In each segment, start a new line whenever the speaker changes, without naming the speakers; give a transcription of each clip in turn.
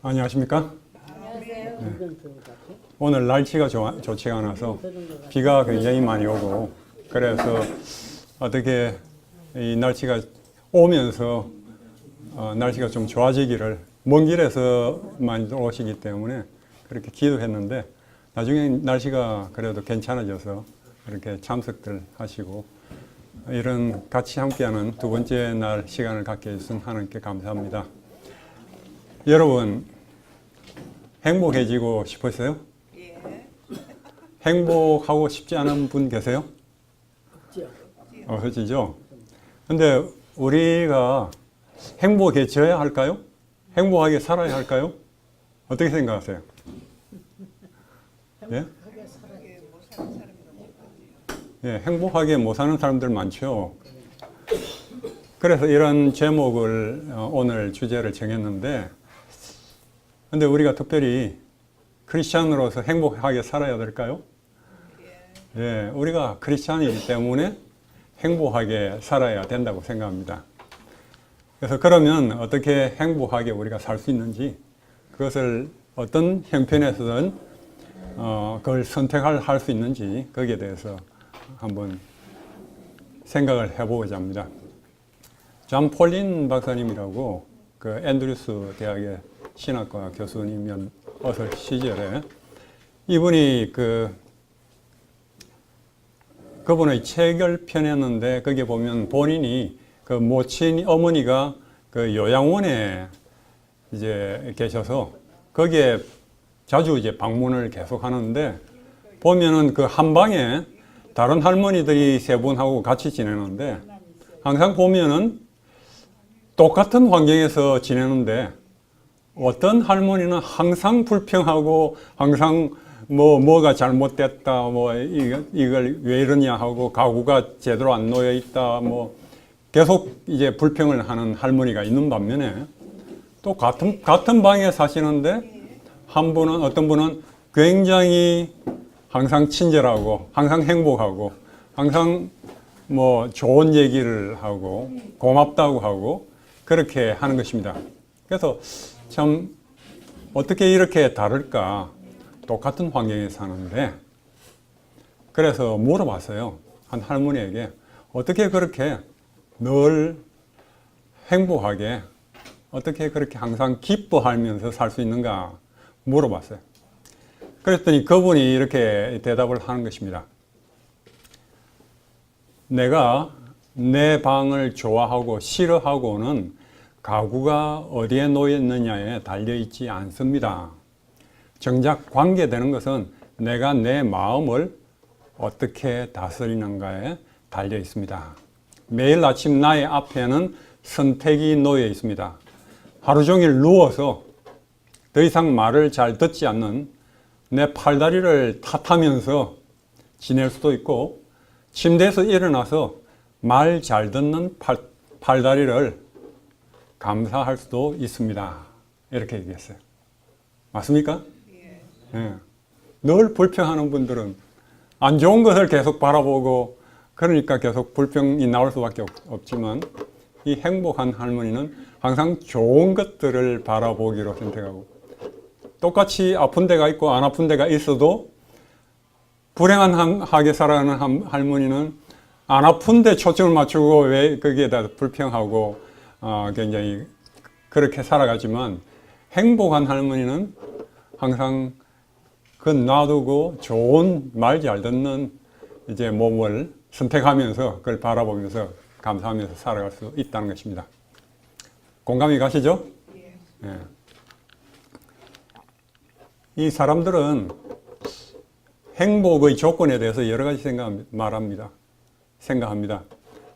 안녕하십니까?
안녕하세요.
오늘 날씨가 좋지가 않아서 비가 굉장히 많이 오고, 그래서 어떻게 이 날씨가 오면서 날씨가 좀 좋아지기를, 먼 길에서 많이 오시기 때문에 그렇게 기도했는데, 나중에 날씨가 그래도 괜찮아져서 이렇게 참석들 하시고, 이런 같이 함께하는 두 번째 날 시간을 갖게 해주신 하나님께 감사합니다. 여러분, 행복해지고 싶으세요?
예.
행복하고 싶지 않은 분 계세요? 없죠. 근데 우리가 행복해져야 할까요? 행복하게 살아야 할까요? 어떻게 생각하세요? 예? 예, 행복하게 못 사는 사람들 많죠. 그래서 이런 제목을 오늘 주제를 정했는데, 근데 우리가 특별히 크리스찬으로서 행복하게 살아야 될까요? 예, 우리가 크리스찬이기 때문에 행복하게 살아야 된다고 생각합니다. 그래서 그러면 어떻게 행복하게 우리가 살 수 있는지, 그것을 어떤 형편에서든 그걸 선택할 수 있는지, 거기에 대해서 한번 생각을 해보고자 합니다. 존 폴린 박사님이라고 그 앤드루스 대학의 신학과 교수님이었을 시절에 이분이 그분의 책을 펴냈는데, 거기에 보면 본인이 그 어머니가 그 요양원에 이제 계셔서 거기에 자주 이제 방문을 계속 하는데, 보면은 그 한 방에 다른 할머니들이 세 분하고 같이 지내는데, 항상 보면은 똑같은 환경에서 지내는데, 어떤 할머니는 항상 불평하고, 항상 뭐가 잘못됐다, 이걸 왜 이러냐 하고, 가구가 제대로 안 놓여 있다, 계속 이제 불평을 하는 할머니가 있는 반면에, 또 같은 방에 사시는데, 어떤 분은 굉장히 항상 친절하고, 항상 행복하고, 항상 좋은 얘기를 하고, 고맙다고 하고, 그렇게 하는 것입니다. 그래서 참 어떻게 이렇게 다를까? 똑같은 환경에 사는데, 그래서 물어봤어요. 한 할머니에게 어떻게 그렇게 늘 행복하게, 어떻게 그렇게 항상 기뻐하면서 살 수 있는가 물어봤어요. 그랬더니 그분이 이렇게 대답을 하는 것입니다. 내가 내 방을 좋아하고 싫어하고는 가구가 어디에 놓여 있느냐에 달려 있지 않습니다. 정작 관계되는 것은 내가 내 마음을 어떻게 다스리는가에 달려 있습니다. 매일 아침 나의 앞에는 선택이 놓여 있습니다. 하루 종일 누워서 더 이상 말을 잘 듣지 않는 내 팔다리를 탓하면서 지낼 수도 있고, 침대에서 일어나서 말 잘 듣는 팔다리를 감사할 수도 있습니다. 이렇게 얘기했어요. 맞습니까? 예. 늘 불평하는 분들은 안 좋은 것을 계속 바라보고, 그러니까 계속 불평이 나올 수밖에 없지만, 이 행복한 할머니는 항상 좋은 것들을 바라보기로 선택하고, 똑같이 아픈 데가 있고 안 아픈 데가 있어도 불행하게 살아가는 할머니는 안 아픈 데 초점을 맞추고 왜 거기에다 불평하고 굉장히 그렇게 살아가지만, 행복한 할머니는 항상 그 놔두고 좋은 말 잘 듣는 이제 몸을 선택하면서 그걸 바라보면서 감사하면서 살아갈 수 있다는 것입니다. 공감이 가시죠? 예. 이 사람들은 행복의 조건에 대해서 여러 가지 생각합니다.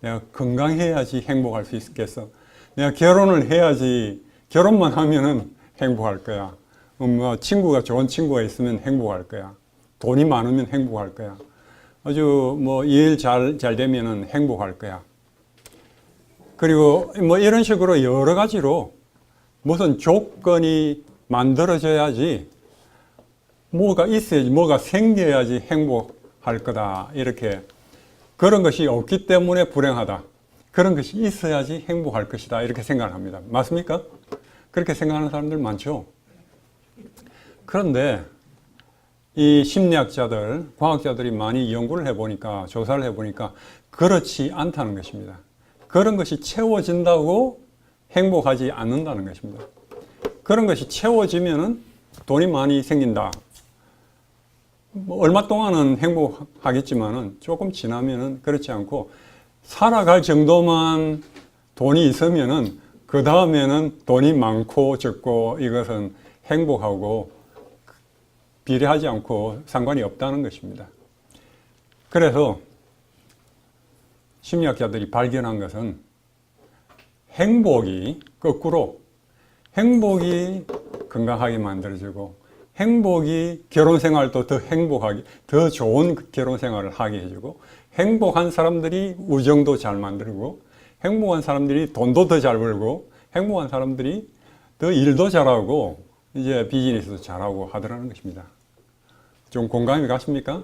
내가 건강해야지 행복할 수 있겠어. 내가 결혼을 해야지, 결혼만 하면은 행복할 거야. 친구가 좋은 친구가 있으면 행복할 거야. 돈이 많으면 행복할 거야. 아주 일 잘 되면은 행복할 거야. 그리고 이런 식으로 여러 가지로 무슨 조건이 만들어져야지, 뭐가 있어야지, 뭐가 생겨야지 행복할 거다. 이렇게, 그런 것이 없기 때문에 불행하다. 그런 것이 있어야지 행복할 것이다. 이렇게 생각을 합니다. 맞습니까? 그렇게 생각하는 사람들 많죠? 그런데 이 심리학자들, 과학자들이 많이 연구를 해보니까, 조사를 해보니까 그렇지 않다는 것입니다. 그런 것이 채워진다고 행복하지 않는다는 것입니다. 그런 것이 채워지면은 돈이 많이 생긴다. 뭐 얼마 동안은 행복하겠지만은 조금 지나면은 그렇지 않고 살아갈 정도만 돈이 있으면은 그 다음에는 돈이 많고 적고 이것은 행복하고 비례하지 않고 상관이 없다는 것입니다. 그래서 심리학자들이 발견한 것은 행복이 거꾸로 행복이 건강하게 만들어지고 행복이 결혼 생활도 더 행복하게, 더 좋은 결혼 생활을 하게 해주고 행복한 사람들이 우정도 잘 만들고 행복한 사람들이 돈도 더 잘 벌고 행복한 사람들이 더 일도 잘하고 이제 비즈니스도 잘하고 하더라는 것입니다. 좀 공감이 가십니까?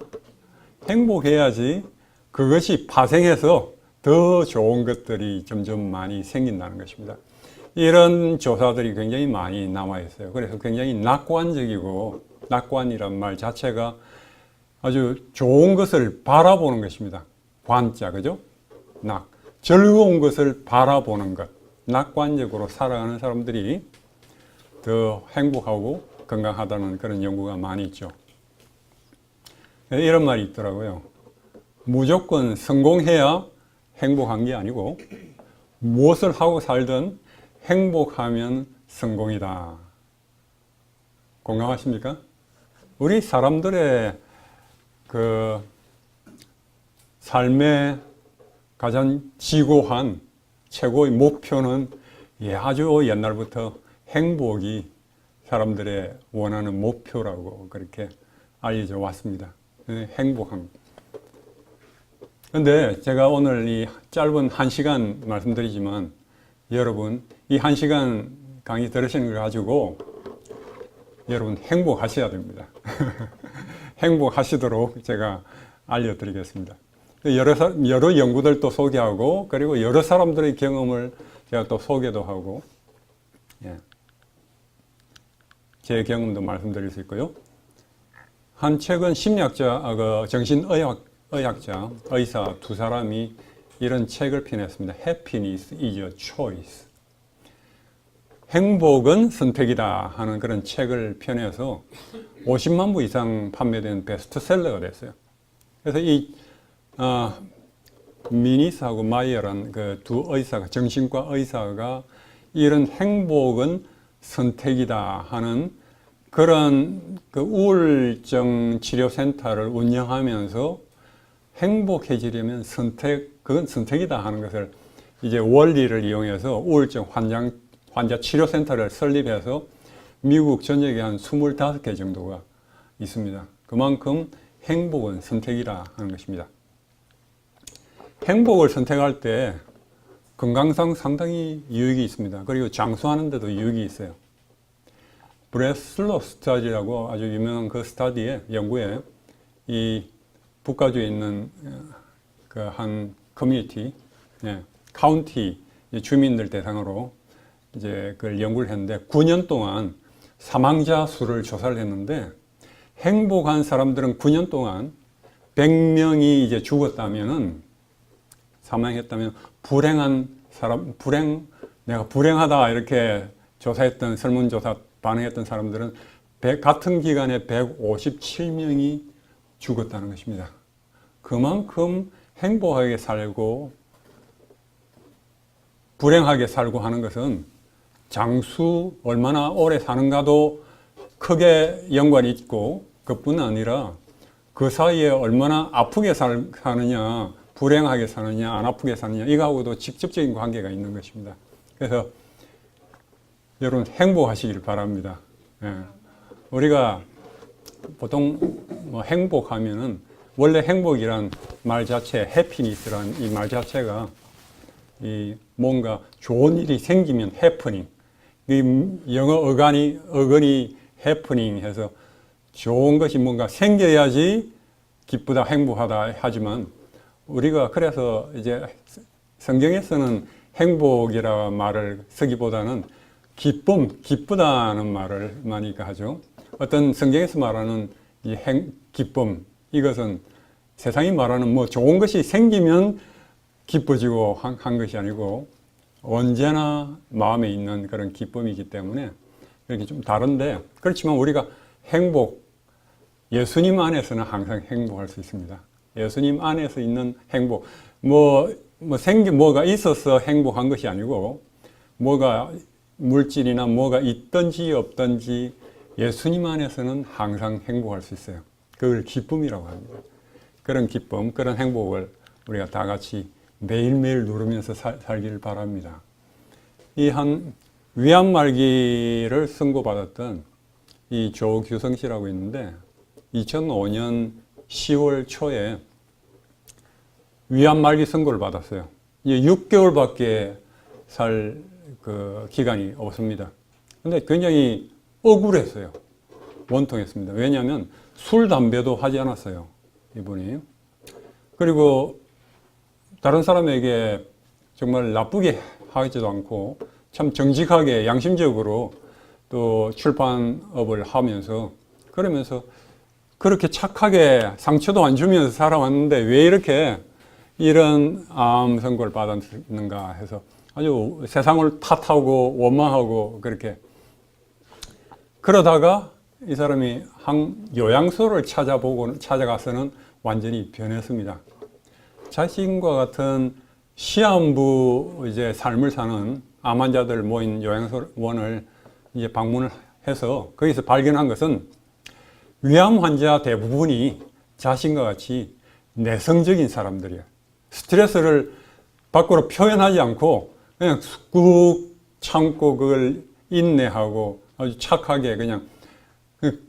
행복해야지 그것이 파생해서 더 좋은 것들이 점점 많이 생긴다는 것입니다. 이런 조사들이 굉장히 많이 남아 있어요. 그래서 굉장히 낙관적이고 낙관이란 말 자체가 아주 좋은 것을 바라보는 것입니다. 관자, 그죠? 즐거운 것을 바라보는 것. 낙관적으로 살아가는 사람들이 더 행복하고 건강하다는 그런 연구가 많이 있죠. 이런 말이 있더라고요. 무조건 성공해야 행복한 게 아니고 무엇을 하고 살든 행복하면 성공이다. 공감하십니까? 우리 사람들의 그 삶의 가장 지고한 최고의 목표는 아주 옛날부터 행복이 사람들의 원하는 목표라고 그렇게 알려져 왔습니다. 행복함. 그런데 제가 오늘 이 짧은 1시간 말씀드리지만 여러분 이 1시간 강의 들으시는 걸 가지고 여러분 행복하셔야 됩니다. 행복하시도록 제가 알려드리겠습니다. 여러 연구들도 소개하고 그리고 여러 사람들의 경험을 제가 또 소개도 하고 제 경험도 말씀드릴 수 있고요. 한 최근 심리학자, 정신의학자, 의사 두 사람이 이런 책을 펴냈습니다. Happiness is a choice. 행복은 선택이다 하는 그런 책을 펴내서 50만 부 이상 판매된 베스트셀러가 됐어요. 그래서 이 미니스하고 마이어란 그 두 의사가, 정신과 의사가 이런 행복은 선택이다 하는 그런 그 우울증 치료센터를 운영하면서 행복해지려면 그건 선택이다 하는 것을 이제 원리를 이용해서 우울증 환자 치료센터를 설립해서 미국 전역에 한 25개 정도가 있습니다. 그만큼 행복은 선택이라 하는 것입니다. 행복을 선택할 때 건강상 상당히 유익이 있습니다. 그리고 장수하는 데도 유익이 있어요. 브레슬러 스터디라고 아주 유명한 그 스터디에, 연구에 이 북가주에 있는 그 한 커뮤니티, 카운티 주민들 대상으로 이제 그걸 연구를 했는데 9년 동안 사망자 수를 조사를 했는데 행복한 사람들은 9년 동안 100명이 이제 죽었다면은 사망했다면 불행한 사람, 내가 불행하다 이렇게 조사했던 설문조사 반응했던 사람들은 같은 기간에 157명이 죽었다는 것입니다. 그만큼 행복하게 살고 불행하게 살고 하는 것은 장수 얼마나 오래 사는가도 크게 연관이 있고 그뿐 아니라 그 사이에 얼마나 아프게 사느냐, 불행하게 사느냐, 안 아프게 사느냐 이거하고도 직접적인 관계가 있는 것입니다. 그래서 여러분 행복하시길 바랍니다. 우리가 보통 뭐 행복하면은 원래 행복이란 말 자체, 해피니스란 이 말 자체가 이 뭔가 좋은 일이 생기면 해프닝, 이 영어 어근이 해프닝 해서 좋은 것이 뭔가 생겨야지 기쁘다, 행복하다 하지만 우리가 그래서 이제 성경에서는 행복이라는 말을 쓰기보다는 기쁘다는 말을 많이 하죠. 어떤 성경에서 말하는 이 기쁨, 이것은 세상이 말하는 뭐 좋은 것이 생기면 기뻐지고 한 것이 아니고 언제나 마음에 있는 그런 기쁨이기 때문에 이렇게 좀 다른데, 그렇지만 우리가 행복, 예수님 안에서는 항상 행복할 수 있습니다. 예수님 안에서 있는 행복, 뭐가 있어서 행복한 것이 아니고, 뭐가 물질이나 뭐가 있든지 없든지 예수님 안에서는 항상 행복할 수 있어요. 그걸 기쁨이라고 합니다. 그런 기쁨, 그런 행복을 우리가 다 같이 매일매일 누리면서 살기를 바랍니다. 이 위안말기를 선고받았던 이 조규성 씨라고 있는데 2005년 10월 초에 위안말기 선고를 받았어요. 이제 6개월밖에 살 그 기간이 없습니다. 근데 굉장히 억울했어요. 원통했습니다. 왜냐하면 술, 담배도 하지 않았어요. 이분이. 그리고 다른 사람에게 정말 나쁘게 하지도 않고 참 정직하게 양심적으로 또 출판업을 하면서 그러면서 그렇게 착하게 상처도 안 주면서 살아왔는데 왜 이렇게 이런 암 선고를 받았는가 해서 아주 세상을 탓하고 원망하고 그렇게 그러다가 이 사람이 한 요양소를 찾아가서는 완전히 변했습니다. 자신과 같은 시한부 이제 삶을 사는 암 환자들 모인 요양원을 이제 방문을 해서 거기서 발견한 것은 위암 환자 대부분이 자신과 같이 내성적인 사람들이에요. 스트레스를 밖으로 표현하지 않고 그냥 꾹 참고 그걸 인내하고 아주 착하게 그냥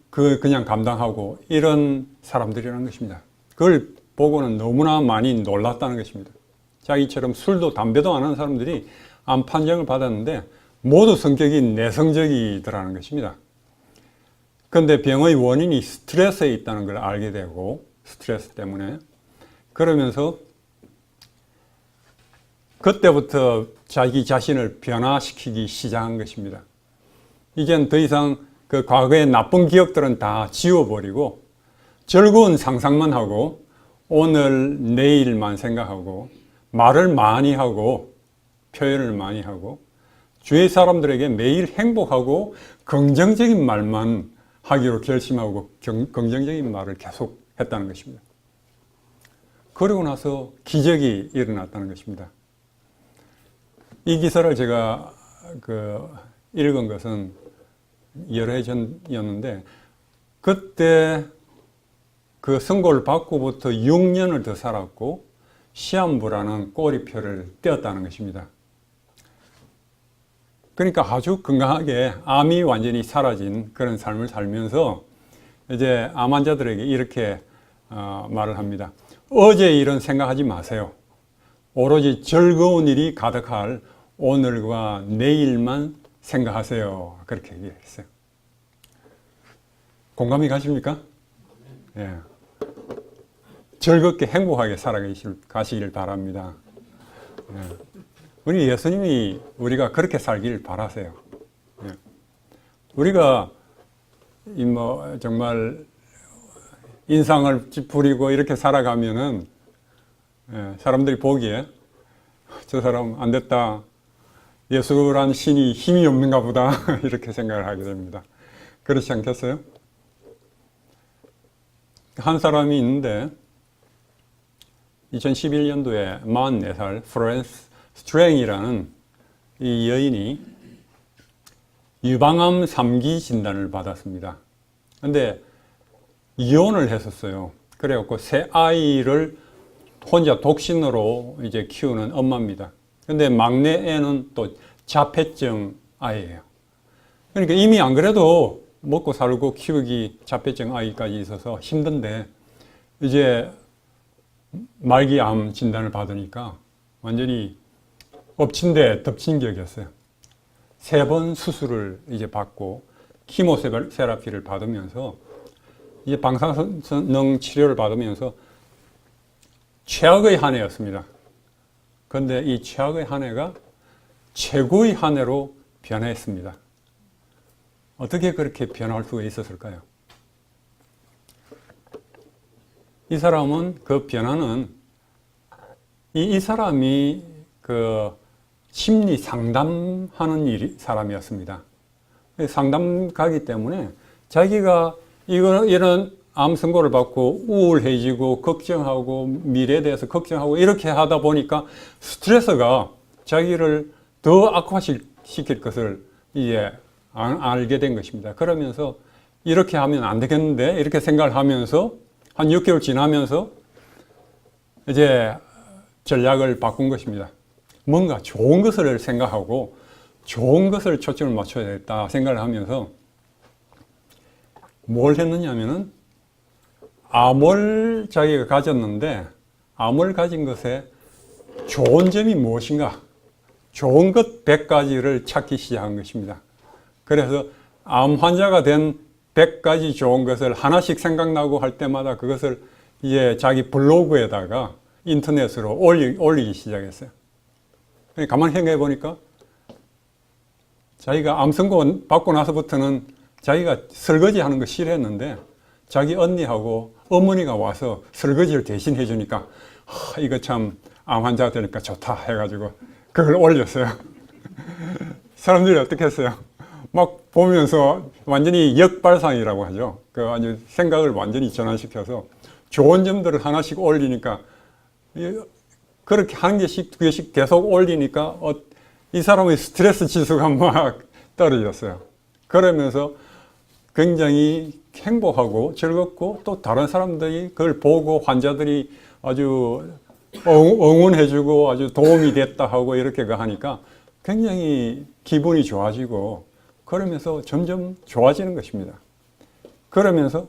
그냥 감당하고 이런 사람들이라는 것입니다. 그걸 보고는 너무나 많이 놀랐다는 것입니다. 자기처럼 술도 담배도 안 하는 사람들이 암 판정을 받았는데 모두 성격이 내성적이더라는 것입니다. 그런데 병의 원인이 스트레스에 있다는 걸 알게 되고 스트레스 때문에 그러면서 그때부터 자기 자신을 변화시키기 시작한 것입니다. 이젠 더 이상 그 과거의 나쁜 기억들은 다 지워버리고 즐거운 상상만 하고 오늘 내일만 생각하고 말을 많이 하고 표현을 많이 하고 주위 사람들에게 매일 행복하고 긍정적인 말만 하기로 결심하고 긍정적인 말을 계속 했다는 것입니다. 그러고 나서 기적이 일어났다는 것입니다. 이 기사를 제가 읽은 것은 여러 해 전이었는데 그때 그 선고를 받고부터 6년을 더 살았고 시한부라는 꼬리표를 떼었다는 것입니다. 그러니까 아주 건강하게 암이 완전히 사라진 그런 삶을 살면서 이제 암 환자들에게 이렇게 말을 합니다. 어제 일은 생각하지 마세요. 오로지 즐거운 일이 가득할 오늘과 내일만 생각하세요. 그렇게 얘기했어요. 공감이 가십니까? 예. 즐겁게 행복하게 살아가시길 바랍니다. 예. 우리 예수님이 우리가 그렇게 살기를 바라세요. 예. 우리가 정말 인상을 찌푸리고 이렇게 살아가면은 사람들이 보기에 저 사람 안 됐다. 예수란 신이 힘이 없는가 보다. 이렇게 생각을 하게 됩니다. 그렇지 않겠어요? 한 사람이 있는데 2011년도에 44살 프랜스 스트랭이라는 이 여인이 유방암 3기 진단을 받았습니다. 근데 이혼을 했었어요. 그래갖고 새 아이를 혼자 독신으로 이제 키우는 엄마입니다. 근데 막내 애는 또 자폐증 아이예요. 그러니까 이미 안 그래도 먹고 살고 키우기 자폐증 아이까지 있어서 힘든데 이제 말기암 진단을 받으니까 완전히 엎친 데 덮친 격이었어요. 3번 수술을 이제 받고 키모세라피를 받으면서 이제 방사능 치료를 받으면서 최악의 한 해였습니다. 그런데 이 최악의 한 해가 최고의 한 해로 변했습니다. 어떻게 그렇게 변할 수가 있었을까요? 이 사람은 그 변화는 이 사람이 그 심리 상담하는 사람이었습니다. 상담가기 때문에 자기가 이런 암 선고를 받고 우울해지고 걱정하고 미래에 대해서 걱정하고 이렇게 하다 보니까 스트레스가 자기를 더 악화시킬 것을 이제 알게 된 것입니다. 그러면서 이렇게 하면 안 되겠는데 이렇게 생각을 하면서 한 6개월 지나면서 이제 전략을 바꾼 것입니다. 뭔가 좋은 것을 생각하고 좋은 것을 초점을 맞춰야 겠다 생각을 하면서 뭘 했느냐 하면은 암을 자기가 가졌는데 암을 가진 것에 좋은 점이 무엇인가? 좋은 것 100가지를 찾기 시작한 것입니다. 그래서 암 환자가 된 100가지 좋은 것을 하나씩 생각나고 할 때마다 그것을 이제 자기 블로그에다가 인터넷으로 올리기 시작했어요. 가만히 생각해 보니까 자기가 암 선고 받고 나서부터는 자기가 설거지 하는 거 싫어했는데 자기 언니하고 어머니가 와서 설거지를 대신 해주니까 이거 참 암 환자가 되니까 좋다 해가지고 그걸 올렸어요. 사람들이 어떻게 했어요? 막 보면서 완전히 역발상이라고 하죠. 그 아주 생각을 완전히 전환시켜서 좋은 점들을 하나씩 올리니까 그렇게 한 개씩 두 개씩 계속 올리니까 이 사람의 스트레스 지수가 막 떨어졌어요. 그러면서 굉장히 행복하고 즐겁고 또 다른 사람들이 그걸 보고 환자들이 아주 응원해주고 아주 도움이 됐다 하고 이렇게 하니까 굉장히 기분이 좋아지고 그러면서 점점 좋아지는 것입니다. 그러면서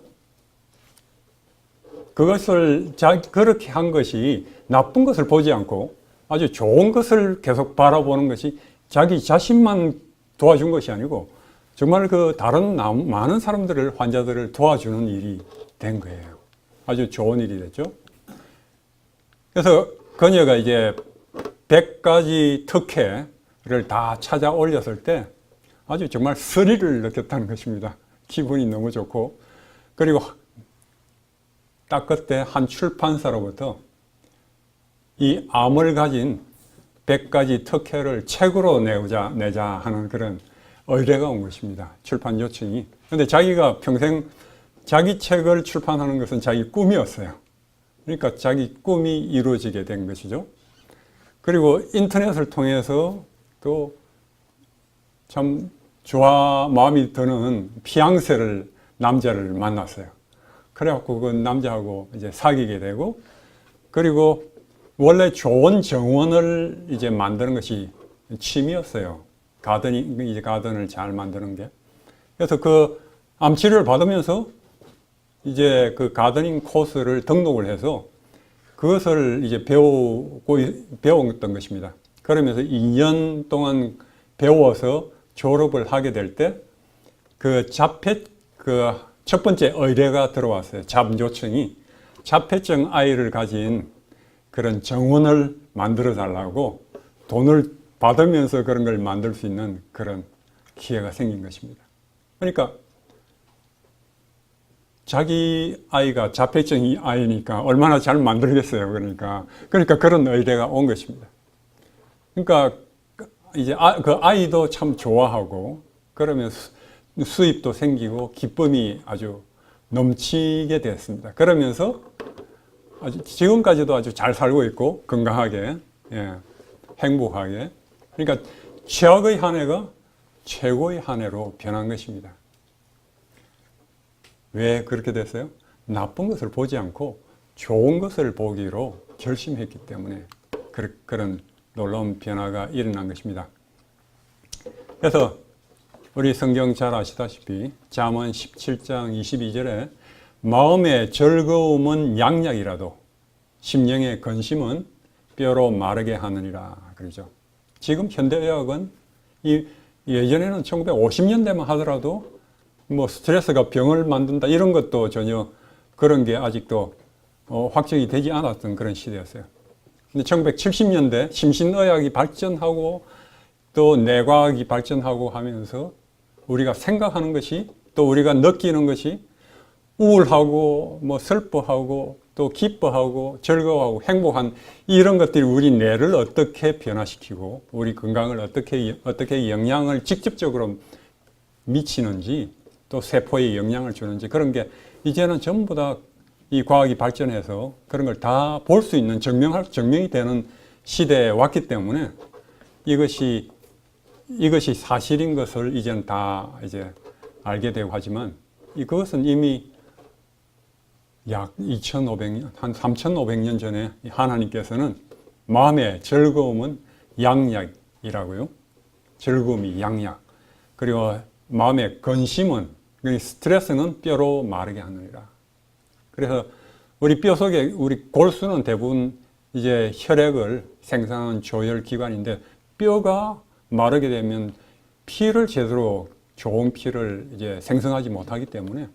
그것을 그렇게 한 것이 나쁜 것을 보지 않고 아주 좋은 것을 계속 바라보는 것이 자기 자신만 도와준 것이 아니고 정말 그 다른 많은 사람들을 환자들을 도와주는 일이 된 거예요. 아주 좋은 일이 됐죠. 그래서 그녀가 이제 100가지 특혜를 다 찾아 올렸을 때 아주 정말 스릴을 느꼈다는 것입니다. 기분이 너무 좋고 그리고 딱 그때 한 출판사로부터 이 암을 가진 100가지 특혜를 책으로 내자 하는 그런 의뢰가 온 것입니다. 출판 요청이. 그런데 자기가 평생 자기 책을 출판하는 것은 자기 꿈이었어요. 그러니까 자기 꿈이 이루어지게 된 것이죠. 그리고 인터넷을 통해서 또 참 마음이 드는 피앙세를 남자를 만났어요. 그래갖고 그 남자하고 이제 사귀게 되고 그리고 원래 좋은 정원을 이제 만드는 것이 취미였어요. 가든을 잘 만드는 게. 그래서 그 암치료를 받으면서 이제 그 가드닝 코스를 등록을 해서 그것을 이제 배웠던 것입니다. 그러면서 2년 동안 배워서 졸업을 하게 될 때 그 첫 번째 의뢰가 들어왔어요. 잡 요청이 자폐증 아이를 가진 그런 정원을 만들어 달라고 돈을 받으면서 그런 걸 만들 수 있는 그런 기회가 생긴 것입니다. 그러니까 자기 아이가 자폐증 아이니까 얼마나 잘 만들겠어요. 그러니까 그런 의뢰가 온 것입니다. 그러니까 이제 그 아이도 참 좋아하고 그러면 수입도 생기고 기쁨이 아주 넘치게 됐습니다. 그러면서 아주 지금까지도 아주 잘 살고 있고 건강하게 행복하게 그러니까 최악의 한 해가 최고의 한 해로 변한 것입니다. 왜 그렇게 됐어요? 나쁜 것을 보지 않고 좋은 것을 보기로 결심했기 때문에 그런 놀라운 변화가 일어난 것입니다. 그래서 우리 성경 잘 아시다시피 잠언 17장 22절에 마음의 즐거움은 양약이라도 심령의 근심은 뼈로 마르게 하느니라 그러죠. 지금 현대의학은 예전에는 1950년대만 하더라도 뭐 스트레스가 병을 만든다 이런 것도 전혀 그런 게 아직도 확정이 되지 않았던 그런 시대였어요. 근데 1970년대 심신의학이 발전하고 또 뇌과학이 발전하고 하면서 우리가 생각하는 것이 또 우리가 느끼는 것이 우울하고 뭐 슬퍼하고 또 기뻐하고 즐거워하고 행복한 이런 것들이 우리 뇌를 어떻게 변화시키고 우리 건강을 어떻게 영향을 직접적으로 미치는지 또 세포에 영향을 주는지 그런 게 이제는 전부 다 이 과학이 발전해서 그런 걸 다 볼 수 있는 증명이 되는 시대에 왔기 때문에 이것이 사실인 것을 이제는 다 이제 알게 되고 하지만 이것은 이미 약 2500년, 한 3500년 전에 하나님께서는 마음의 즐거움은 양약이라고요. 즐거움이 양약. 그리고 마음의 근심은, 스트레스는 뼈로 마르게 하느니라. 그래서 우리 뼈 속에 우리 골수는 대부분 이제 혈액을 생산하는 조혈기관인데 뼈가 마르게 되면 피를 제대로 좋은 피를 이제 생성하지 못하기 때문에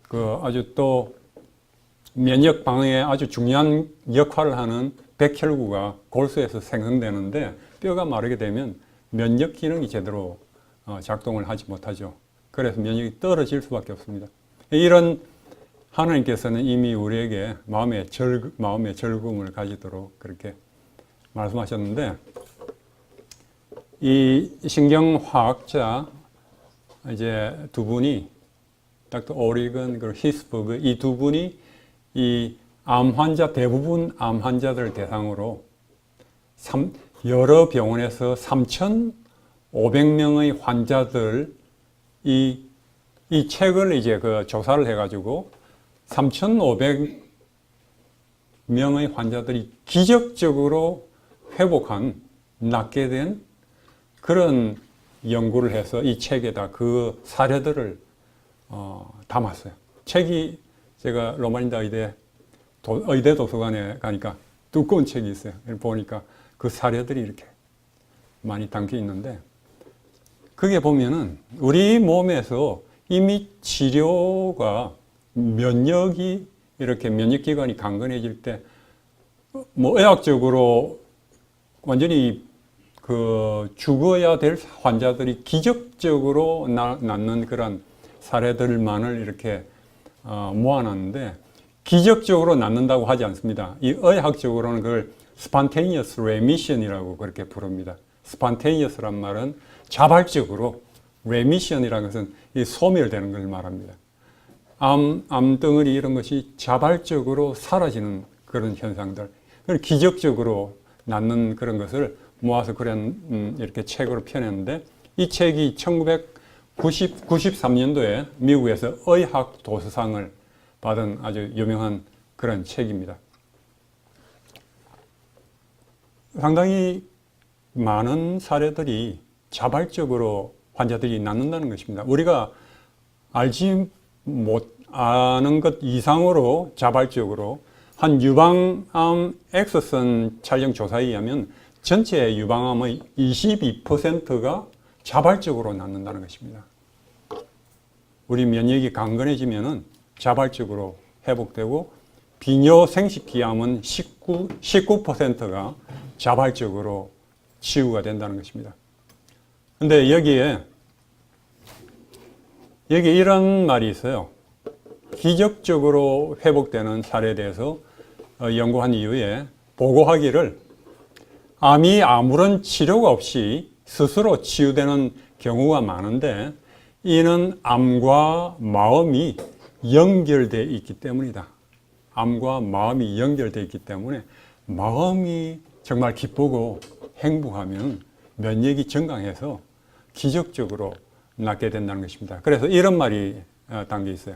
그 아주 또 면역 방어에 아주 중요한 역할을 하는 백혈구가 골수에서 생성되는데 뼈가 마르게 되면 면역 기능이 제대로 작동을 하지 못하죠. 그래서 면역이 떨어질 수밖에 없습니다. 이런 하나님께서는 이미 우리에게 마음의 즐거움을 가지도록 그렇게 말씀하셨는데 이 신경화학자 이제 두 분이 닥터 오리건 그리고 히스버그 이 두 분이 이 암 환자 대부분 암 환자들 대상으로 여러 병원에서 3,500명의 환자들 이 책을 이제 그 조사를 해가지고 3,500명의 환자들이 기적적으로 낫게 된 그런 연구를 해서 이 책에다 그 사례들을 담았어요. 책이 제가 로마인다 의대 도서관에 가니까 두꺼운 책이 있어요. 보니까 그 사례들이 이렇게 많이 담겨 있는데 그게 보면은 우리 몸에서 이미 치료가 면역이 이렇게 면역기관이 강건해질 때 뭐 의학적으로 완전히 그 죽어야 될 환자들이 기적적으로 낫는 그런 사례들만을 이렇게 모아놨는데 기적적으로 낫는다고 하지 않습니다. 이 의학적으로는 그걸 spontaneous remission이라고 그렇게 부릅니다. spontaneous란 말은 자발적으로, remission이라는 것은 이 소멸되는 걸 말합니다. 암덩어리 이런 것이 자발적으로 사라지는 그런 현상들, 기적적으로 낫는 그런 것을 모아서 이렇게 책으로 펴냈는데 이 책이 1993년도에 미국에서 의학 도서상을 받은 아주 유명한 그런 책입니다. 상당히 많은 사례들이 자발적으로 환자들이 낫는다는 것입니다. 우리가 알지 못하는 것 이상으로 자발적으로 한 유방암 엑스선 촬영 조사에 의하면 전체 유방암의 22%가 자발적으로 낫는다는 것입니다. 우리 면역이 강건해지면은 자발적으로 회복되고 비뇨 생식기암은 19%가 자발적으로 치유가 된다는 것입니다. 근데 여기에 이런 말이 있어요. 기적적으로 회복되는 사례에 대해서 연구한 이후에 보고하기를 암이 아무런 치료가 없이 스스로 치유되는 경우가 많은데 이는 암과 마음이 연결되어 있기 때문이다. 암과 마음이 연결되어 있기 때문에 마음이 정말 기쁘고 행복하면 면역이 증강해서 기적적으로 낫게 된다는 것입니다. 그래서 이런 말이 담겨 있어요.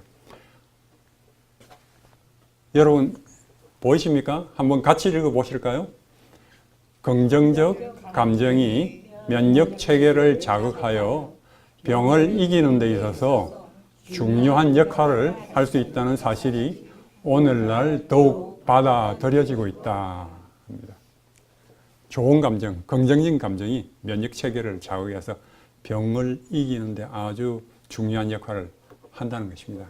여러분 보이십니까? 한번 같이 읽어보실까요? 긍정적 감정이 면역 체계를 자극하여 병을 이기는 데 있어서 중요한 역할을 할 수 있다는 사실이 오늘날 더욱 받아들여지고 있다 합니다. 좋은 감정, 긍정적인 감정이 면역 체계를 자극해서 병을 이기는 데 아주 중요한 역할을 한다는 것입니다.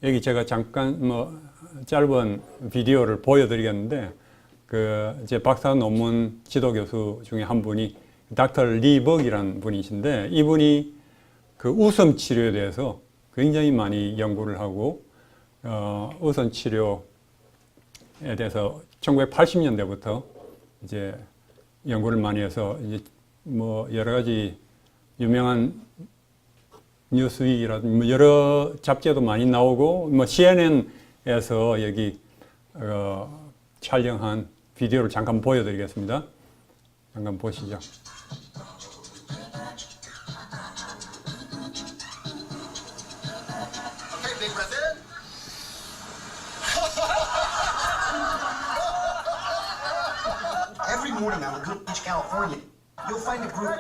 여기 제가 잠깐 짧은 비디오를 보여드리겠는데 제 박사 논문 지도 교수 중에 한 분이 닥터 리벅이라는 분이신데 이분이 그 웃음 치료에 대해서 굉장히 많이 연구를 하고 웃음 치료에 대해서 1980년대부터 이제 연구를 많이 해서 이제 뭐 여러 가지 유명한 뉴스위크라든지 뭐 여러 잡지에도 많이 나오고 뭐 CNN에서 여기 촬영한 비디오를 잠깐 보여드리겠습니다. 잠깐 보시죠.
Hey, big brother. Every morning on Laguna Beach, California, you'll find a group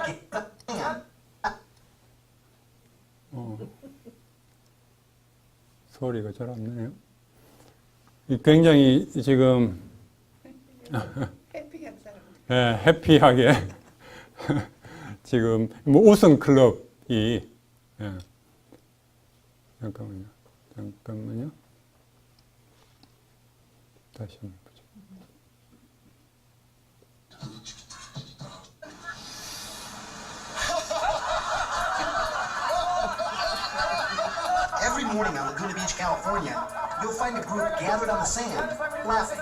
and
소리가 잘 안 나네요. 굉장히 지금
해피한 사람들.
예, 해피하게 지금 뭐 우승 클럽이 예. 잠깐만요. 다시 한번 보죠.
every morning on Laguna Beach, California, you'll find a group gathered on the sand, laughing.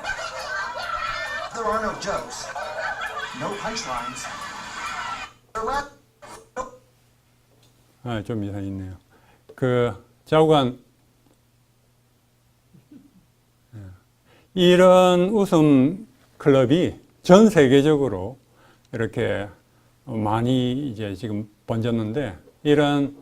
There are no jokes, no punchlines.
좀 이상이 있네요. 그 좌우간 이런 웃음 클럽이 전 세계적으로 이렇게 많이 이제 지금 번졌는데 이런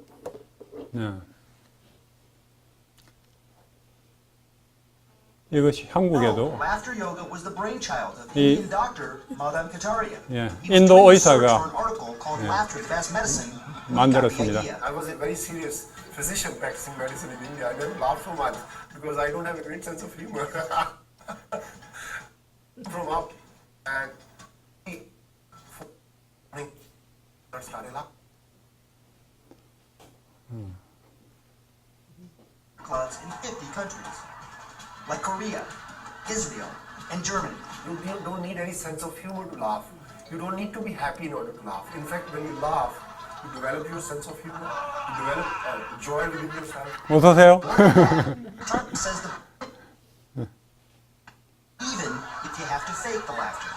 이것이 한국에도
Laughter yoga was the brainchild of Indian doctor Madan Kataria.
예,
He was
인도
doing research
의사가
for an article called Laughter the Best Medicine.
만들었습니다.
I was a very serious physician practicing medicine in India. I never laughed so much because I don't have a great sense of humor. From up and I started laughing.
Clubs in 50 countries, like Korea, Israel, and Germany.
You don't need any sense of humor to laugh. You don't need to be happy in order to laugh. In fact, when you laugh, you develop your sense of humor. You develop joy within yourself.
어서 오세요.
Trump says even if you have to fake the laughter.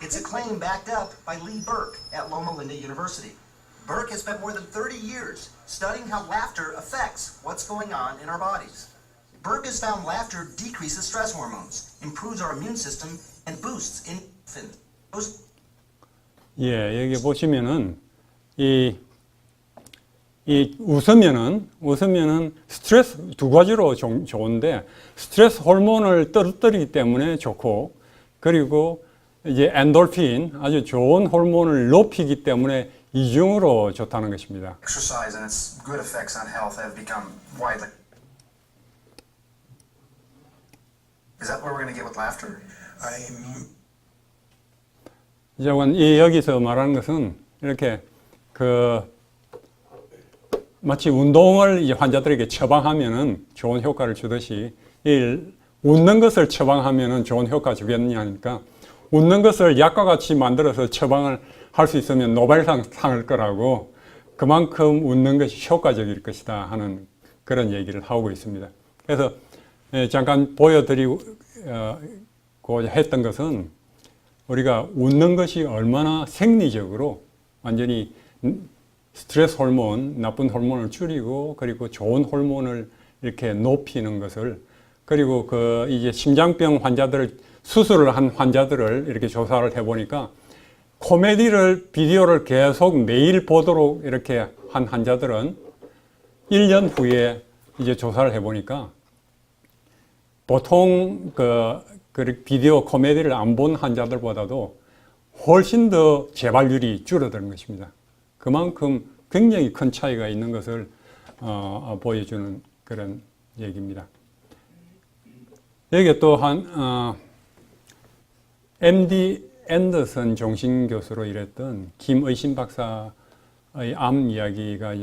It's a claim backed up by Lee Burke at Loma Linda University. Burke has spent more than 30 years studying how laughter affects what's going on in our bodies. Burke has found laughter decreases stress hormones, improves our immune system, and boosts infant.
예, 여기 보시면은 이 웃으면은 스트레스 두 가지로 좋은데 스트레스 호르몬을 떨어뜨리기 때문에 좋고 그리고 이제 엔돌핀 아주 좋은 호르몬을 높이기 때문에 이중으로 좋다는 것입니다.
Exercise and its good effects on health have become widely. Is that where we're going to get with laughter?
이제 여기서 말하는 것은 이렇게 마치 운동을 이제 환자들에게 처방하면은 좋은 효과를 주듯이 웃는 것을 처방하면은 좋은 효과 주겠느냐니까 웃는 것을 약과 같이 만들어서 처방을 할 수 있으면 노벨상 상을 거라고 그만큼 웃는 것이 효과적일 것이다 하는 그런 얘기를 하고 있습니다. 그래서 잠깐 보여드리고 했던 것은 우리가 웃는 것이 얼마나 생리적으로 완전히 스트레스 호르몬, 나쁜 호르몬을 줄이고 그리고 좋은 호르몬을 이렇게 높이는 것을 그리고 이제 심장병 환자들을 수술을 한 환자들을 이렇게 조사를 해보니까 비디오를 계속 매일 보도록 이렇게 한 환자들은 1년 후에 이제 조사를 해보니까 보통 비디오 코미디를 안 본 환자들보다도 훨씬 더 재발률이 줄어드는 것입니다. 그만큼 굉장히 큰 차이가 있는 것을 보여주는 그런 얘기입니다. 여기에 또한 MD 앤더슨 종신교수로 일했던 김의신 박사의 암 이야기가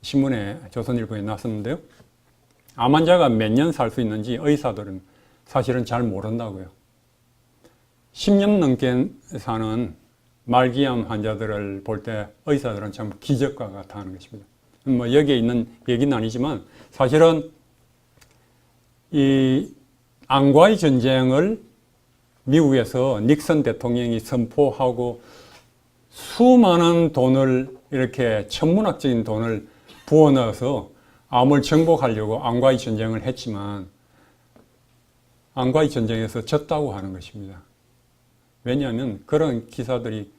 신문에 조선일보에 났었는데요. 암 환자가 몇 년 살 수 있는지 의사들은 사실은 잘 모른다고요. 10년 넘게 사는 말기암 환자들을 볼 때 의사들은 참 기적과 같아 하는 것입니다. 뭐 여기에 있는 얘기는 아니지만 사실은 이 안과의 전쟁을 미국에서 닉슨 대통령이 선포하고 수많은 돈을 이렇게 천문학적인 돈을 부어 넣어서 암을 정복하려고 안과의 전쟁을 했지만 안과의 전쟁에서 졌다고 하는 것입니다. 왜냐하면 그런 기사들이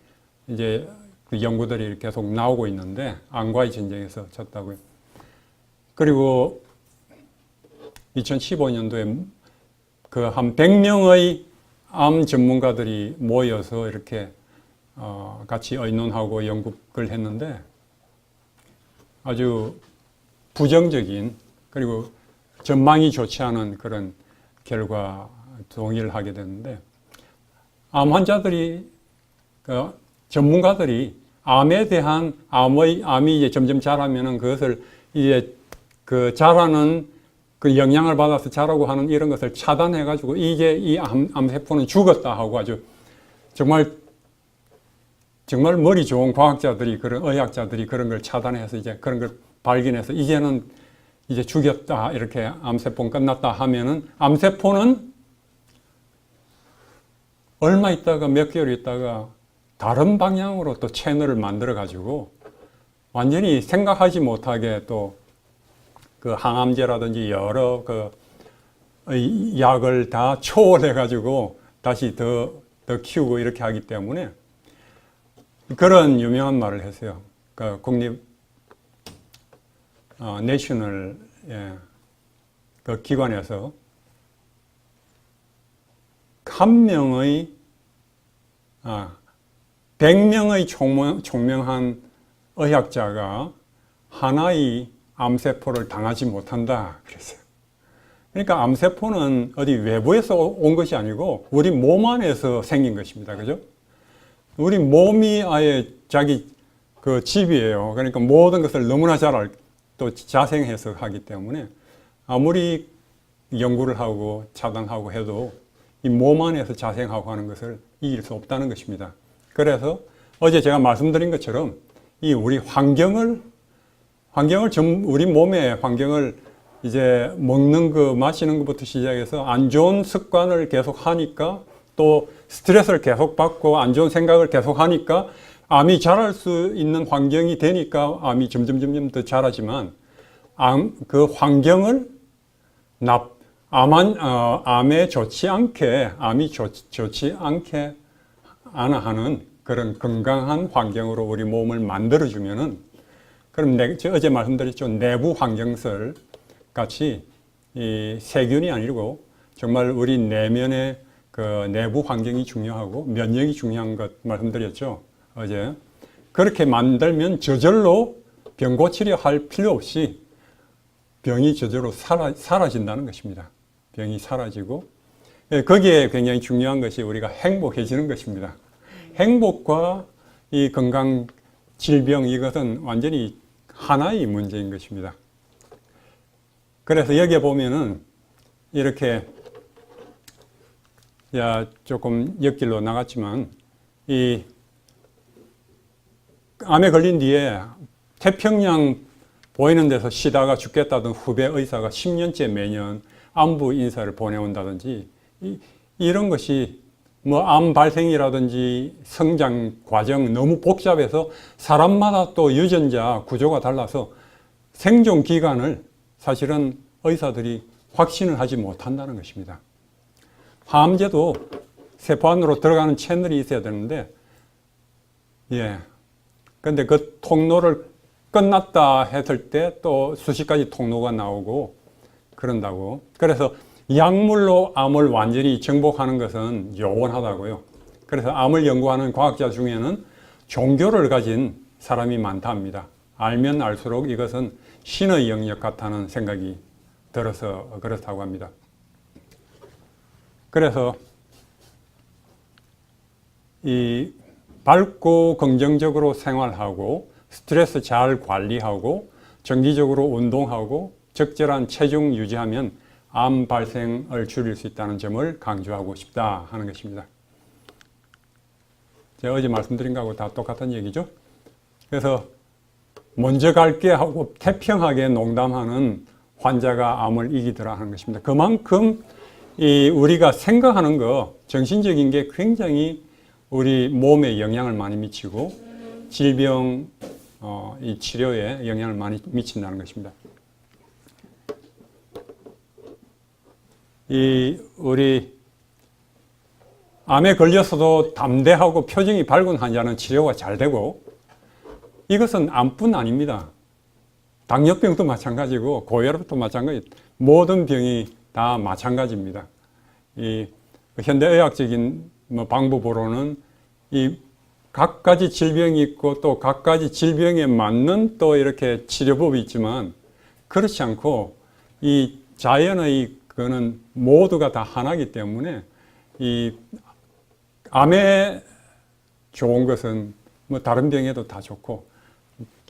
이제 그 연구들이 계속 나오고 있는데 안과의 전쟁에서 졌다고요. 그리고 2015년도에 그 한 100명의 암 전문가들이 모여서 이렇게 같이 의논하고 연구를 했는데 아주 부정적인 그리고 전망이 좋지 않은 그런 결과 동의를 하게 됐는데 암 환자들이 그 전문가들이 암에 대한 암이 이제 점점 자라면은 그것을 이제 그 자라는 그 영향을 받아서 자라고 하는 이런 것을 차단해가지고 이제 이 암세포는 죽었다 하고 아주 정말 머리 좋은 과학자들이 그런 의학자들이 그런 걸 차단해서 이제 그런 걸 발견해서 이제는 이제 죽였다 이렇게 암세포는 끝났다 하면은 암세포는 얼마 있다가 몇 개월 있다가 다른 방향으로 또 채널을 만들어 가지고 완전히 생각하지 못하게 또 그 항암제라든지 여러 그 약을 다 초월해 가지고 다시 더 키우고 이렇게 하기 때문에 그런 유명한 말을 했어요. 그 국립 내셔널 그 기관에서 한 명의 100명의 총명한 의학자가 하나의 암세포를 당하지 못한다 그랬어요. 그러니까 암세포는 어디 외부에서 온 것이 아니고 우리 몸 안에서 생긴 것입니다. 그죠? 우리 몸이 아예 자기 그 집이에요. 그러니까 모든 것을 너무나 잘 또 자생해서 하기 때문에 아무리 연구를 하고 차단하고 해도 이 몸 안에서 자생하고 하는 것을 이길 수 없다는 것입니다. 그래서 어제 제가 말씀드린 것처럼 이 우리 환경을 우리 몸의 환경을 이제 먹는 거 마시는 것부터 시작해서 안 좋은 습관을 계속 하니까 또 스트레스를 계속 받고 안 좋은 생각을 계속 하니까 암이 자랄 수 있는 환경이 되니까 암이 점점 더 자라지만 그 환경을 암에 좋지 않게 암이 좋지 않게 하는 그런 건강한 환경으로 우리 몸을 만들어주면은 그럼 어제 말씀드렸죠. 내부 환경설 같이 이 세균이 아니고 정말 우리 내면의 그 내부 환경이 중요하고 면역이 중요한 것 말씀드렸죠. 어제 그렇게 만들면 저절로 병 고치려 할 필요 없이 병이 저절로 사라진다는 것입니다. 병이 사라지고 거기에 굉장히 중요한 것이 우리가 행복해지는 것입니다. 행복과 이 건강, 질병 이것은 완전히 하나의 문제인 것입니다. 그래서 여기에 보면은 이렇게 조금 옆길로 나갔지만 이 암에 걸린 뒤에 태평양 보이는 데서 쉬다가 죽겠다던 후배 의사가 10년째 매년 안부 인사를 보내온다든지 이런 것이 뭐 암 발생이라든지 성장 과정 너무 복잡해서 사람마다 또 유전자 구조가 달라서 생존 기간을 사실은 의사들이 확신을 하지 못한다는 것입니다. 항암제도 세포 안으로 들어가는 채널이 있어야 되는데 근데 그 통로를 끝났다 했을 때 또 수십 가지 통로가 나오고 그런다고. 그래서 약물로 암을 완전히 정복하는 것은 요원하다고요. 그래서 암을 연구하는 과학자 중에는 종교를 가진 사람이 많다 합니다. 알면 알수록 이것은 신의 영역 같다는 생각이 들어서 그렇다고 합니다. 그래서 이 밝고 긍정적으로 생활하고 스트레스 잘 관리하고 정기적으로 운동하고 적절한 체중 유지하면 암 발생을 줄일 수 있다는 점을 강조하고 싶다 하는 것입니다. 제가 어제 말씀드린 거하고 다 똑같은 얘기죠. 그래서 먼저 갈게 하고 태평하게 농담하는 환자가 암을 이기더라 하는 것입니다. 그만큼 우리가 생각하는 거, 정신적인 게 굉장히 우리 몸에 영향을 많이 미치고 질병 이 치료에 영향을 많이 미친다는 것입니다. 우리 암에 걸려서도 담대하고 표정이 밝은 환자는 치료가 잘 되고, 이것은 암뿐 아닙니다. 당뇨병도 마찬가지고 고혈압도 마찬가지, 모든 병이 다 마찬가지입니다. 이 현대의학적인 방법으로는 이 각가지 질병이 있고 또 각가지 질병에 맞는 또 이렇게 치료법이 있지만, 그렇지 않고 이 자연의 그거는 모두가 다 하나이기 때문에 이 암에 좋은 것은 뭐 다른 병에도 다 좋고,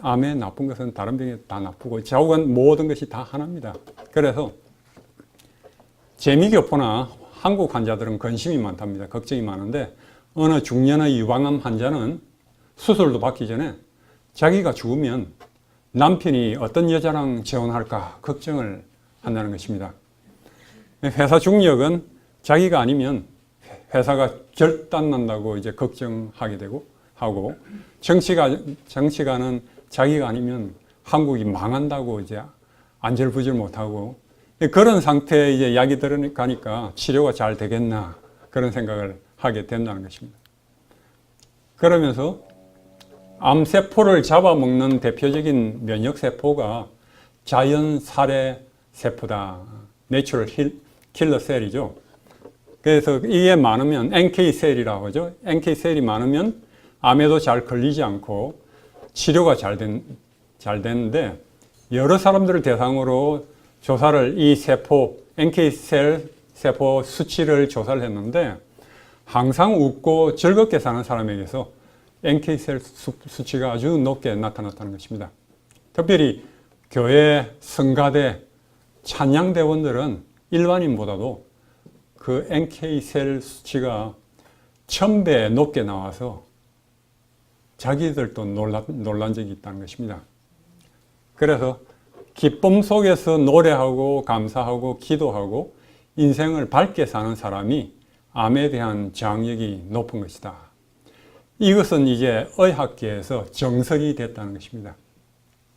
암에 나쁜 것은 다른 병에도 다 나쁘고, 좌우간 모든 것이 다 하나입니다. 그래서 재미교포나 한국 환자들은 관심이 많답니다. 걱정이 많은데, 어느 중년의 유방암 환자는 수술도 받기 전에 자기가 죽으면 남편이 어떤 여자랑 재혼할까 걱정을 한다는 것입니다. 회사 중력은 자기가 아니면 회사가 결단난다고 이제 걱정하게 되고, 하고, 정치가는 자기가 아니면 한국이 망한다고 이제 안절부절 못하고, 그런 상태에 이제 약이 들어가니까 치료가 잘 되겠나 그런 생각을 하게 된다는 것입니다. 그러면서 암세포를 잡아먹는 대표적인 면역세포가 자연살해 세포다. 내추럴 킬러 셀이죠. 그래서 이게 많으면 NK셀이라고 하죠. NK셀이 많으면 암에도 잘 걸리지 않고 치료가 잘 되는데, 여러 사람들을 대상으로 조사를, 이 세포, NK셀 세포 수치를 조사를 했는데, 항상 웃고 즐겁게 사는 사람에게서 NK셀 수치가 아주 높게 나타났다는 것입니다. 특별히 교회, 성가대, 찬양대원들은 일반인보다도 그 NK셀 수치가 1000배 높게 나와서 자기들도 놀란 적이 있다는 것입니다. 그래서 기쁨 속에서 노래하고 감사하고 기도하고 인생을 밝게 사는 사람이 암에 대한 저항력이 높은 것이다. 이것은 이제 의학계에서 정설이 됐다는 것입니다.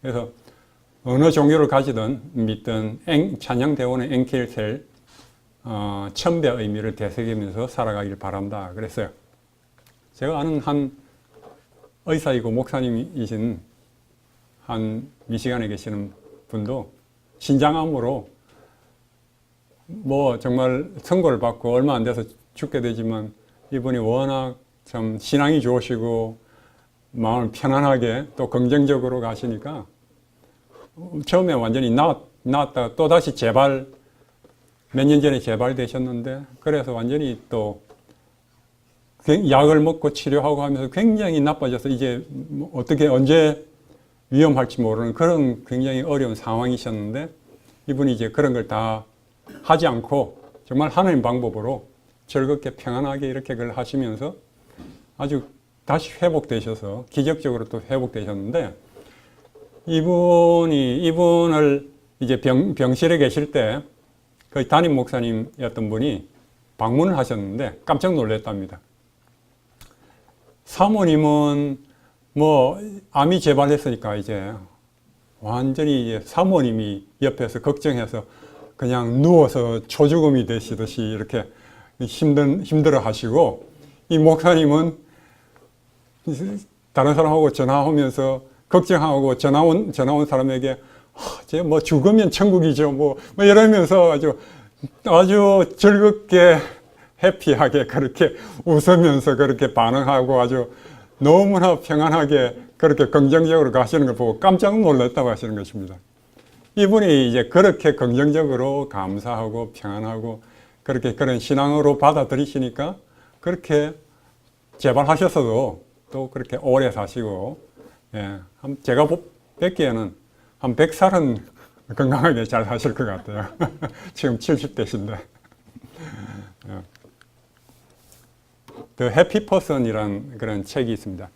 그래서 어느 종교를 가지든 믿든 찬양대원의 NK셀 1000배 의미를 되새기면서 살아가길 바란다 그랬어요. 제가 아는 한 의사이고 목사님이신 한 미시간에 계시는 분도 신장암으로 뭐 정말 선고를 받고 얼마 안 돼서 죽게 되지만, 이분이 워낙 참 신앙이 좋으시고 마음을 편안하게 또 긍정적으로 가시니까 처음에 완전히 나았다가 또 다시 재발, 몇 년 전에 재발되셨는데, 그래서 완전히 또 약을 먹고 치료하고 하면서 굉장히 나빠져서 이제 어떻게 언제 위험할지 모르는 그런 굉장히 어려운 상황이셨는데, 이분이 이제 그런 걸 다 하지 않고 정말 하나님 방법으로 즐겁게 평안하게 이렇게 그걸 하시면서 아주 다시 회복되셔서 기적적으로 또 회복되셨는데, 이분을 이제 병실에 계실 때 그 담임 목사님이었던 분이 방문을 하셨는데 깜짝 놀랐답니다. 사모님은 뭐 암이 재발했으니까 이제 완전히 이제 사모님이 옆에서 걱정해서 그냥 누워서 초죽음이 되시듯이 이렇게 힘들어 하시고, 이 목사님은 다른 사람하고 전화하면서 걱정하고 전화 온 사람에게 쟤 뭐 죽으면 천국이죠 뭐 이러면서 아주 즐겁게 해피하게 그렇게 웃으면서 그렇게 반응하고 아주 너무나 평안하게 그렇게 긍정적으로 가시는 걸 보고 깜짝 놀랐다고 하시는 것입니다. 이분이 이제 그렇게 긍정적으로 감사하고 평안하고 그렇게 그런 신앙으로 받아들이시니까 그렇게 재발하셨어도 또 그렇게 오래 사시고, 예, 제가 뵙기에는 한 100살은 건강하게 잘 사실 것 같아요. 지금 70대신데. The Happy Person이라는 그런 책이 있습니다.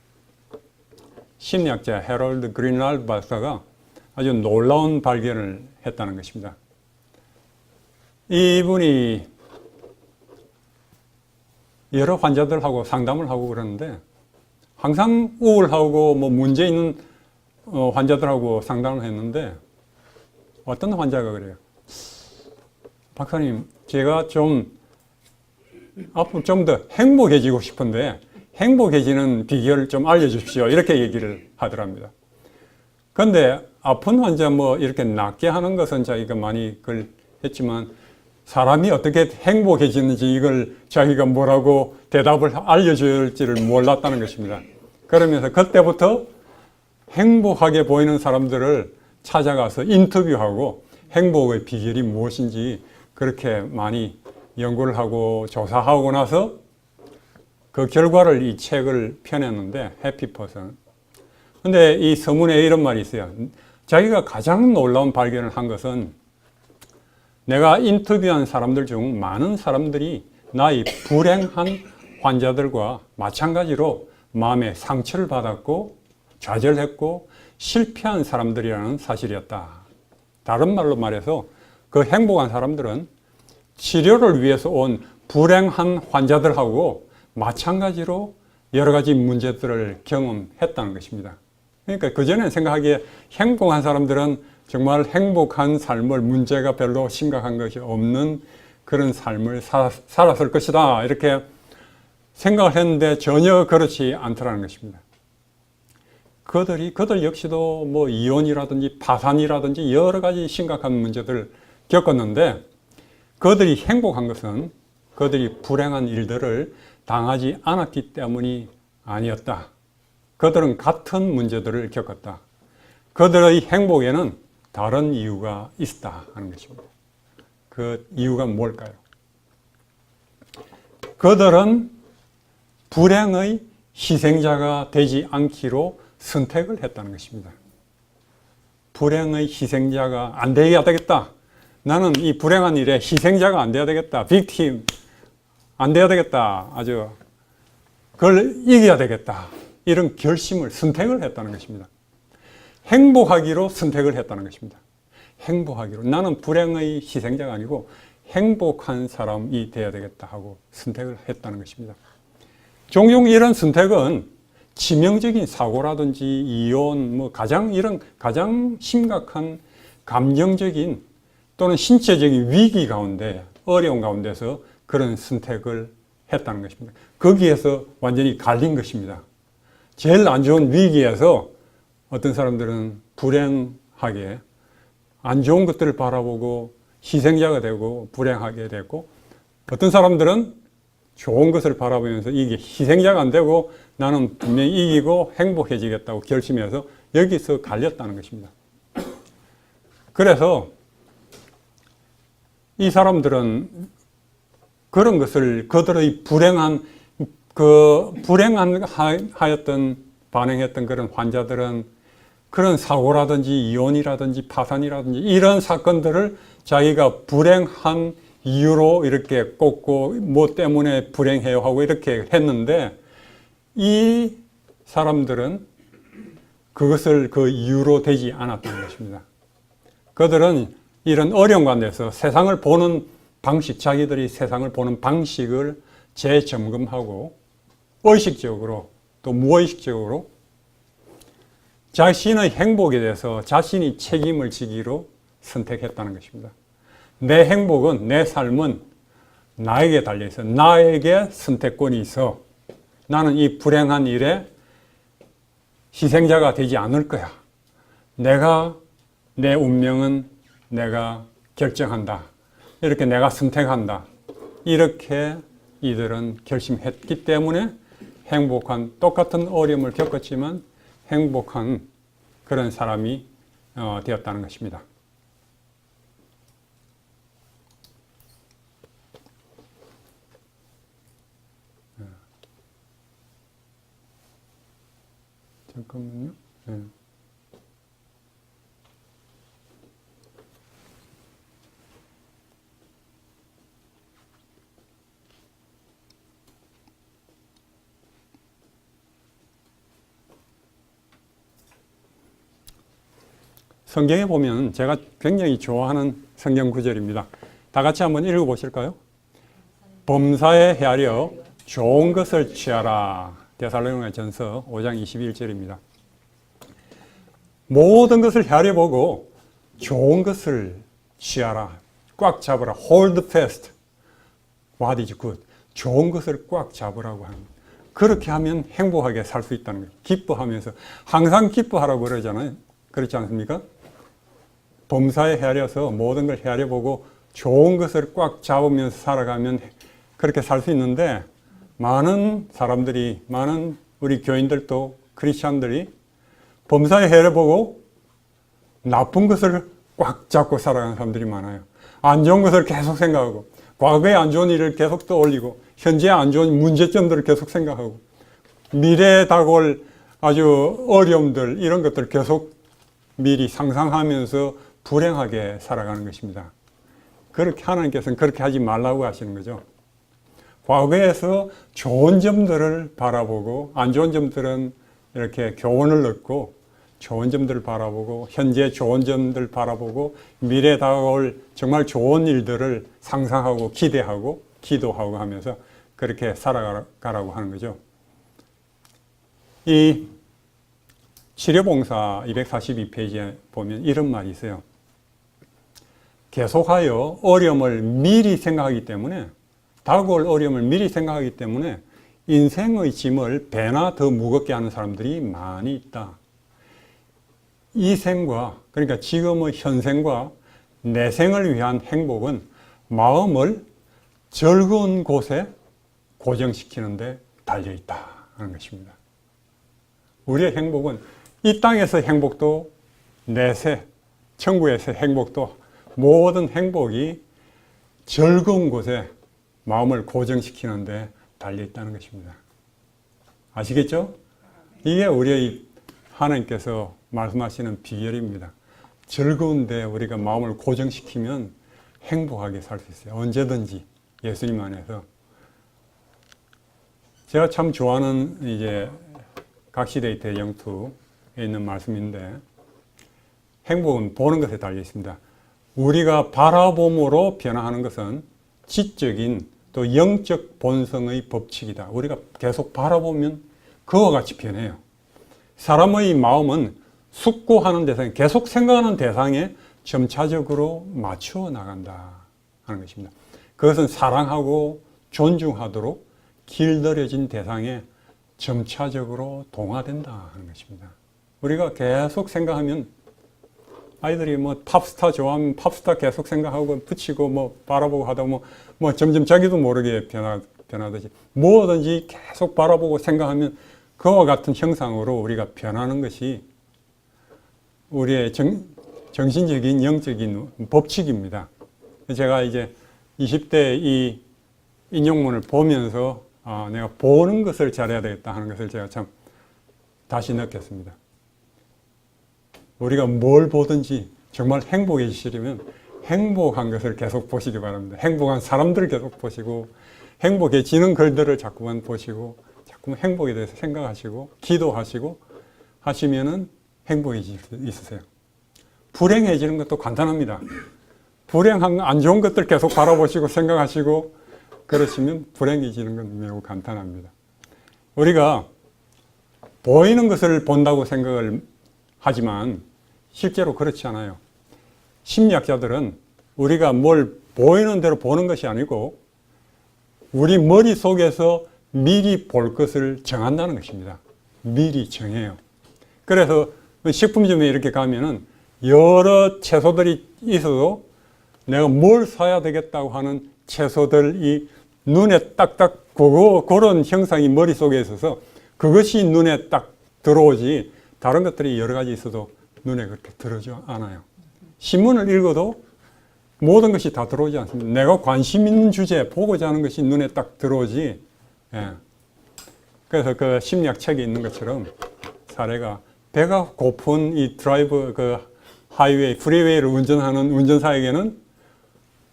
심리학자 해럴드 그린랄드 박사가 아주 놀라운 발견을 했다는 것입니다. 이분이 여러 환자들하고 상담을 하고 그러는데 항상 우울하고 뭐 문제 있는 환자들하고 상담을 했는데 어떤 환자가 그래요. 박사님, 제가 좀 앞으로 좀 더 행복해지고 싶은데 행복해지는 비결을 좀 알려주십시오. 이렇게 얘기를 하더랍니다. 그런데 아픈 환자 뭐 이렇게 낫게 하는 것은 자기가 많이 그걸 했지만 사람이 어떻게 행복해지는지 이걸 자기가 뭐라고 대답을 알려줄지를 몰랐다는 것입니다. 그러면서 그때부터 행복하게 보이는 사람들을 찾아가서 인터뷰하고 행복의 비결이 무엇인지 그렇게 많이 연구를 하고 조사하고 나서 그 결과를 이 책을 펴냈는데 해피 퍼슨. 근데 이 서문에 이런 말이 있어요. 자기가 가장 놀라운 발견을 한 것은 내가 인터뷰한 사람들 중 많은 사람들이 나의 불행한 환자들과 마찬가지로 마음에 상처를 받았고 좌절했고 실패한 사람들이라는 사실이었다. 다른 말로 말해서 그 행복한 사람들은 치료를 위해서 온 불행한 환자들하고 마찬가지로 여러 가지 문제들을 경험했다는 것입니다. 그러니까 그전에 생각하기에 행복한 사람들은 정말 행복한 삶을 문제가 별로 심각한 것이 없는 그런 삶을 살았을 것이다. 이렇게 생각을 했는데 전혀 그렇지 않더라는 것입니다. 그들 역시도 뭐 이혼이라든지 파산이라든지 여러 가지 심각한 문제들을 겪었는데 그들이 행복한 것은 그들이 불행한 일들을 당하지 않았기 때문이 아니었다. 그들은 같은 문제들을 겪었다. 그들의 행복에는 다른 이유가 있다 하는 것입니다. 그 이유가 뭘까요? 그들은 불행의 희생자가 되지 않기로 선택을 했다는 것입니다. 불행의 희생자가 안 되어야 되겠다. 나는 이 불행한 일에 희생자가 안 돼야 되겠다. 빅팀 안 돼야 되겠다. 아주 그걸 이겨야 되겠다. 이런 결심을 선택을 했다는 것입니다. 행복하기로 선택을 했다는 것입니다. 행복하기로. 나는 불행의 희생자가 아니고 행복한 사람이 되어야 되겠다 하고 선택을 했다는 것입니다. 종종 이런 선택은 치명적인 사고라든지 이혼, 뭐 가장 심각한 감정적인 또는 신체적인 위기 가운데, 어려운 가운데서 그런 선택을 했다는 것입니다. 거기에서 완전히 갈린 것입니다. 제일 안 좋은 위기에서 어떤 사람들은 불행하게 안 좋은 것들을 바라보고 희생자가 되고 불행하게 됐고, 어떤 사람들은 좋은 것을 바라보면서 이게 희생자가 안 되고 나는 분명히 이기고 행복해지겠다고 결심해서 여기서 갈렸다는 것입니다. 그래서 이 사람들은 그런 것을 그들의 하였던 반응했던 그런 환자들은 그런 사고라든지 이혼이라든지 파산이라든지 이런 사건들을 자기가 불행한 이유로 이렇게 꼽고 뭐 때문에 불행해요 하고 이렇게 했는데 이 사람들은 그것을 그 이유로 되지 않았던 것입니다. 그들은 이런 어려운 관계에서 세상을 보는 방식, 자기들이 세상을 보는 방식을 재점검하고 의식적으로 또 무의식적으로 자신의 행복에 대해서 자신이 책임을 지기로 선택했다는 것입니다. 내 행복은, 내 삶은 나에게 달려있어. 나에게 선택권이 있어. 나는 이 불행한 일에 희생자가 되지 않을 거야. 내 운명은 내가 결정한다. 이렇게 내가 선택한다. 이렇게 이들은 결심했기 때문에 똑같은 어려움을 겪었지만 행복한 그런 사람이 되었다는 것입니다. 잠깐만요. 네. 성경에 보면 제가 굉장히 좋아하는 성경 구절입니다. 다 같이 한번 읽어보실까요? 범사에 헤아려 좋은 것을 취하라. 데살로니가전서 5장 21절입니다. 모든 것을 헤아려보고 좋은 것을 취하라. 꽉 잡으라. Hold fast. What is good? 좋은 것을 꽉 잡으라고 하는 거예요. 그렇게 하면 행복하게 살 수 있다는 거예요. 기뻐하면서. 항상 기뻐하라고 그러잖아요. 그렇지 않습니까? 범사에 헤아려서 모든 걸 헤아려보고 좋은 것을 꽉 잡으면서 살아가면 그렇게 살 수 있는데, 많은 사람들이, 많은 우리 교인들도 크리스찬들이 범사에 헤아려보고 나쁜 것을 꽉 잡고 살아가는 사람들이 많아요. 안 좋은 것을 계속 생각하고, 과거의 안 좋은 일을 계속 떠올리고, 현재 안 좋은 문제점들을 계속 생각하고, 미래에 다가올 아주 어려움들, 이런 것들을 계속 미리 상상하면서 불행하게 살아가는 것입니다. 그렇게 하나님께서는 그렇게 하지 말라고 하시는 거죠. 과거에서 좋은 점들을 바라보고, 안 좋은 점들은 이렇게 교훈을 얻고, 좋은 점들을 바라보고, 현재 좋은 점들을 바라보고, 미래에 다가올 정말 좋은 일들을 상상하고 기대하고 기도하고 하면서 그렇게 살아가라고 하는 거죠. 이 치료봉사 242페이지에 보면 이런 말이 있어요. 계속하여 어려움을 미리 생각하기 때문에, 다가올 어려움을 미리 생각하기 때문에 인생의 짐을 배나 더 무겁게 하는 사람들이 많이 있다. 이 생과, 그러니까 지금의 현생과 내생을 위한 행복은 마음을 즐거운 곳에 고정시키는 데 달려있다 하는 것입니다. 우리의 행복은 이 땅에서 행복도, 내세, 천국에서 행복도, 모든 행복이 즐거운 곳에 마음을 고정시키는 데 달려있다는 것입니다. 아시겠죠? 이게 우리의 하나님께서 말씀하시는 비결입니다. 즐거운데 우리가 마음을 고정시키면 행복하게 살 수 있어요. 언제든지 예수님 안에서. 제가 참 좋아하는 이제 각시데이터 영투에 있는 말씀인데, 행복은 보는 것에 달려 있습니다. 우리가 바라봄으로 변화하는 것은 지적인 또 영적 본성의 법칙이다. 우리가 계속 바라보면 그와 같이 변해요. 사람의 마음은 숙고하는 대상, 계속 생각하는 대상에 점차적으로 맞추어 나간다 하는 것입니다. 그것은 사랑하고 존중하도록 길들여진 대상에 점차적으로 동화된다 하는 것입니다. 우리가 계속 생각하면, 아이들이 뭐 팝스타 좋아하면 팝스타 계속 생각하고 붙이고 뭐 바라보고 하다 뭐 점점 자기도 모르게 변하듯이 뭐든지 계속 바라보고 생각하면 그와 같은 형상으로 우리가 변하는 것이 우리의 정신적인 영적인 법칙입니다. 제가 이제 20대 이 인용문을 보면서 내가 보는 것을 잘해야 되겠다 하는 것을 제가 참 다시 느꼈습니다. 우리가 뭘 보든지 정말 행복해지시려면 행복한 것을 계속 보시기 바랍니다. 행복한 사람들을 계속 보시고, 행복해지는 글들을 자꾸만 보시고, 자꾸만 행복에 대해서 생각하시고 기도하시고 하시면은 행복해질 수 있으세요. 불행해지는 것도 간단합니다. 불행한 안 좋은 것들 계속 바라보시고 생각하시고 그러시면 불행해지는 건 매우 간단합니다. 우리가 보이는 것을 본다고 생각을 하지만 실제로 그렇지 않아요. 심리학자들은 우리가 뭘 보이는 대로 보는 것이 아니고 우리 머릿속에서 미리 볼 것을 정한다는 것입니다. 미리 정해요. 그래서 식품점에 이렇게 가면은 여러 채소들이 있어도 내가 뭘 사야 되겠다고 하는 채소들이 눈에 딱딱 그런 형상이 머릿속에 있어서 그것이 눈에 딱 들어오지, 다른 것들이 여러 가지 있어도 눈에 그렇게 들어오지 않아요. 신문을 읽어도 모든 것이 다 들어오지 않습니다. 내가 관심 있는 주제, 보고자 하는 것이 눈에 딱 들어오지. 예. 그래서 그 심리학 책에 있는 것처럼 사례가 배가 고픈 이 드라이브, 그 하이웨이, 프리웨이를 운전하는 운전사에게는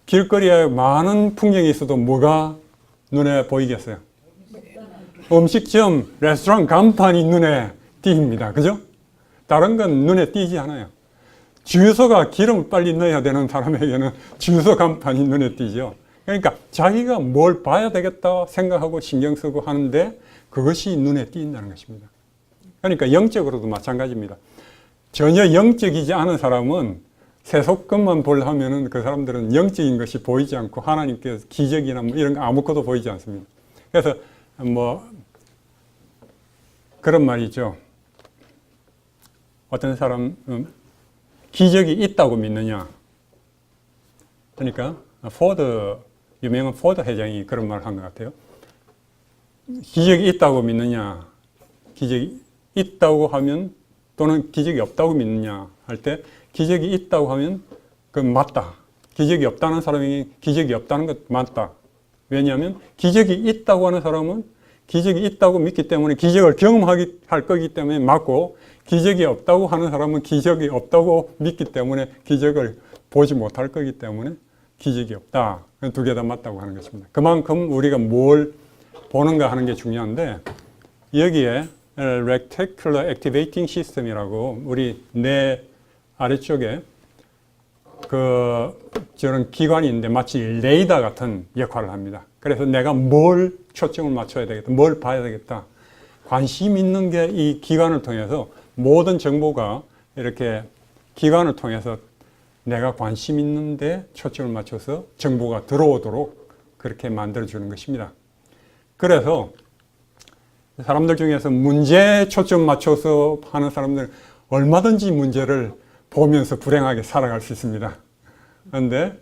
길거리에 많은 풍경이 있어도 뭐가 눈에 보이겠어요? 음식점, 레스토랑 간판이 눈에 띕니다. 그죠? 다른 건 눈에 띄지 않아요. 주유소가 기름을 빨리 넣어야 되는 사람에게는 주유소 간판이 눈에 띄죠. 그러니까 자기가 뭘 봐야 되겠다 생각하고 신경 쓰고 하는데 그것이 눈에 띈다는 것입니다. 그러니까 영적으로도 마찬가지입니다. 전혀 영적이지 않은 사람은 세속것만 보려 하면은 그 사람들은 영적인 것이 보이지 않고 하나님께서 기적이나 뭐 이런 거 아무것도 보이지 않습니다. 그래서 뭐 그런 말이 있죠. 어떤 사람 기적이 있다고 믿느냐. 그러니까 유명한 포드 회장이 그런 말을 한 것 같아요. 기적이 있다고 믿느냐. 기적이 있다고 하면 또는 기적이 없다고 믿느냐 할 때 기적이 있다고 하면 그건 맞다. 기적이 없다는 사람이 기적이 없다는 것 맞다. 왜냐하면 기적이 있다고 하는 사람은 기적이 있다고 믿기 때문에 기적을 경험할 거기 때문에 맞고, 기적이 없다고 하는 사람은 기적이 없다고 믿기 때문에 기적을 보지 못할 거기 때문에 기적이 없다. 두 개 다 맞다고 하는 것입니다. 그만큼 우리가 뭘 보는가 하는 게 중요한데, 여기에 Reticular Activating System이라고 우리 뇌 아래쪽에 저런 기관이 있는데 마치 레이더 같은 역할을 합니다. 그래서 내가 뭘 초점을 맞춰야 되겠다, 뭘 봐야 되겠다. 관심 있는 게 이 기관을 통해서 모든 정보가 이렇게 기관을 통해서 내가 관심 있는데 초점을 맞춰서 정보가 들어오도록 그렇게 만들어주는 것입니다. 그래서 사람들 중에서 문제에 초점 맞춰서 하는 사람들은 얼마든지 문제를 보면서 불행하게 살아갈 수 있습니다. 그런데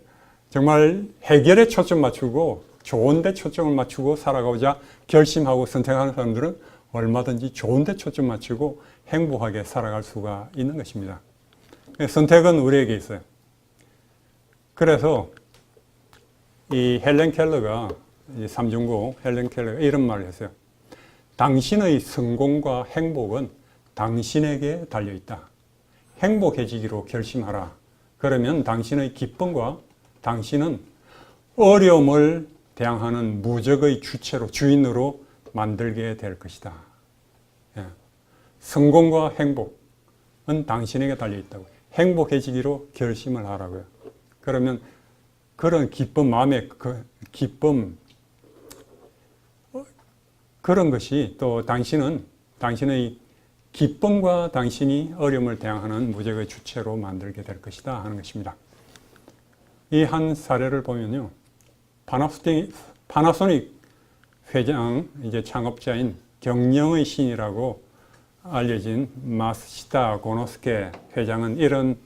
정말 해결에 초점 맞추고 좋은 데 초점을 맞추고 살아가고자 결심하고 선택하는 사람들은 얼마든지 좋은 데 초점 맞추고 행복하게 살아갈 수가 있는 것입니다. 선택은 우리에게 있어요. 그래서 이 헬렌 켈러가, 삼중고 헬렌 켈러가 이런 말을 했어요. 당신의 성공과 행복은 당신에게 달려있다. 행복해지기로 결심하라. 그러면 당신의 기쁨과 당신은 어려움을 대항하는 무적의 주체로, 주인으로 만들게 될 것이다. 예. 성공과 행복은 당신에게 달려있다고. 행복해지기로 결심을 하라고요. 그러면 그런 기쁨, 마음의 그 기쁨, 그런 것이 또 당신의 기쁨과 당신이 어려움을 대항하는 무적의 주체로 만들게 될 것이다 하는 것입니다. 이 한 사례를 보면요. 파나소닉 회장, 이제 창업자인 경영의 신이라고 알려진 마시다 고노스케 회장은 이런,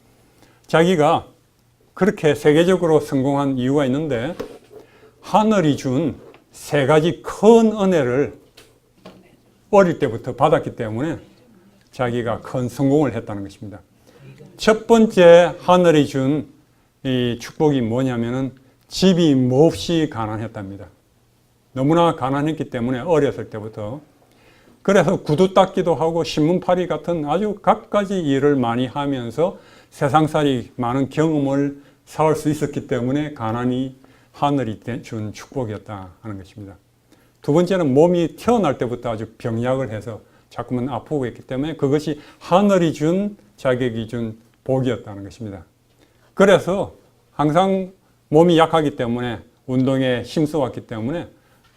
자기가 그렇게 세계적으로 성공한 이유가 있는데 하늘이 준 세 가지 큰 은혜를 어릴 때부터 받았기 때문에 자기가 큰 성공을 했다는 것입니다. 첫 번째 하늘이 준 이 축복이 뭐냐면은 집이 몹시 가난했답니다. 너무나 가난했기 때문에 어렸을 때부터. 그래서 구두 닦기도 하고 신문팔이 같은 아주 갖가지 일을 많이 하면서 세상살이 많은 경험을 쌓을 수 있었기 때문에 가난이 하늘이 준 축복이었다 하는 것입니다. 두 번째는 몸이 태어날 때부터 아주 병약을 해서 자꾸만 아프고 했기 때문에 그것이 하늘이 준, 자격이 준 복이었다는 것입니다. 그래서 항상 몸이 약하기 때문에 운동에 힘써왔기 때문에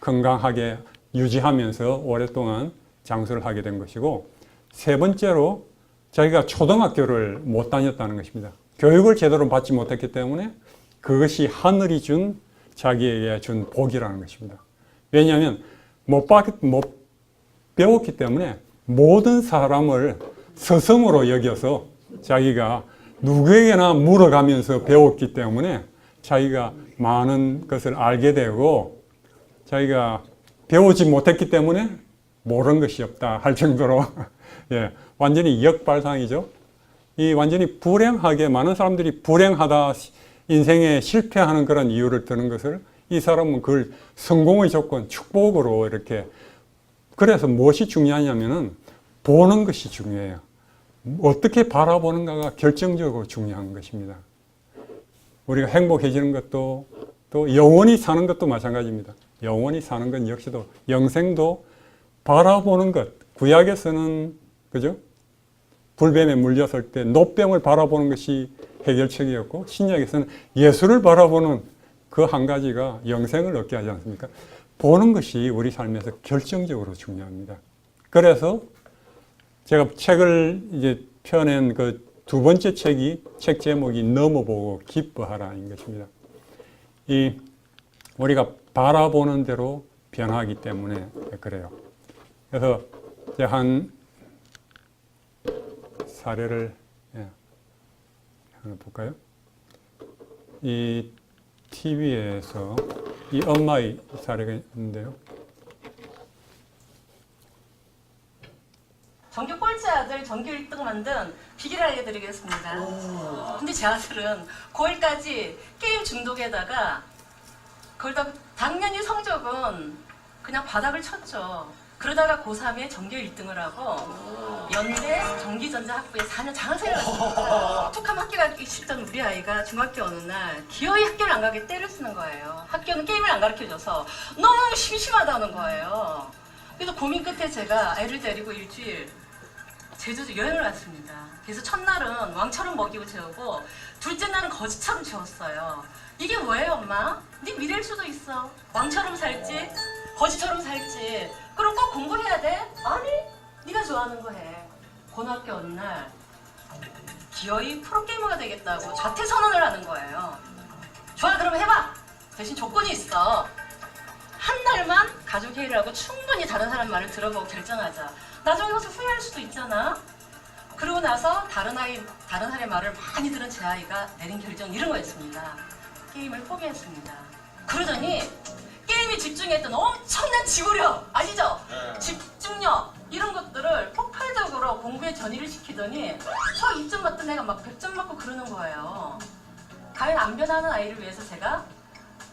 건강하게 유지하면서 오랫동안 장수를 하게 된 것이고, 세 번째로 자기가 초등학교를 못 다녔다는 것입니다. 교육을 제대로 받지 못했기 때문에 그것이 하늘이 준, 자기에게 준 복이라는 것입니다. 왜냐하면 못 배웠기 때문에 모든 사람을 스승으로 여겨서 자기가 누구에게나 물어가면서 배웠기 때문에 자기가 많은 것을 알게 되고, 자기가 배우지 못했기 때문에 모르는 것이 없다 할 정도로 예, 완전히 역발상이죠. 이 완전히 불행하게, 많은 사람들이 불행하다, 인생에 실패하는 그런 이유를 드는 것을 이 사람은 그걸 성공의 조건, 축복으로 이렇게. 그래서 무엇이 중요하냐면은 보는 것이 중요해요. 어떻게 바라보는가가 결정적으로 중요한 것입니다. 우리가 행복해지는 것도, 또 영원히 사는 것도 마찬가지입니다. 영원히 사는 건 역시도, 영생도 바라보는 것. 구약에서는, 그죠? 불뱀에 물렸을 때 노병을 바라보는 것이 해결책이었고, 신약에서는 예수를 바라보는 그 한 가지가 영생을 얻게 하지 않습니까? 보는 것이 우리 삶에서 결정적으로 중요합니다. 그래서 제가 책을 이제 펴낸 그 두 번째 책이, 책 제목이 넘어보고 기뻐하라인 것입니다. 우리가 바라보는 대로 변하기 때문에 그래요. 그래서 제가 한 사례를 하나 볼까요? 이 TV에서 이 엄마의 사례가 있는데요.
전교 꼴찌 아들 전교 1등 만든 비결을 알려드리겠습니다. 근데 제 아들은 고1까지 게임 중독에다가 그걸 다 당연히 성적은 그냥 바닥을 쳤죠. 그러다가 고3에 전교 1등을 하고 연대 전기전자학부에 4년 장학생을 갔습니다. 툭하면 학교 가기 싫던 우리 아이가 중학교 어느 날 기어이 학교를 안 가게 때를 쓰는 거예요. 학교는 게임을 안 가르쳐줘서 너무 심심하다는 거예요. 그래서 고민 끝에 제가 애를 데리고 일주일 제주도 여행을 갔습니다. 그래서 첫날은 왕처럼 먹이고 재우고 둘째 날은 거지처럼 재웠어요. 이게 뭐예요, 엄마? 네 미래일 수도 있어. 왕처럼 살지, 거지처럼 살지. 그럼 꼭 공부해야 돼? 아니, 네가 좋아하는 거 해. 고등학교 어느 날 기어이 프로게이머가 되겠다고 자퇴선언을 하는 거예요. 좋아, 그럼 해봐. 대신 조건이 있어. 한 달만 가족회의를 하고 충분히 다른 사람 말을 들어보고 결정하자. 나중에 가서 후회할 수도 있잖아. 그러고 나서 다른 사람의 말을 많이 들은 제 아이가 내린 결정은 이런 거였습니다. 게임을 포기했습니다. 그러더니 게임에 집중했던 엄청난 지구력, 아시죠? 집중력 이런 것들을 폭발적으로 공부에 전이를 시키더니 저 2점 맞던 애가 막 100점 맞고 그러는 거예요. 과연 안 변하는 아이를 위해서 제가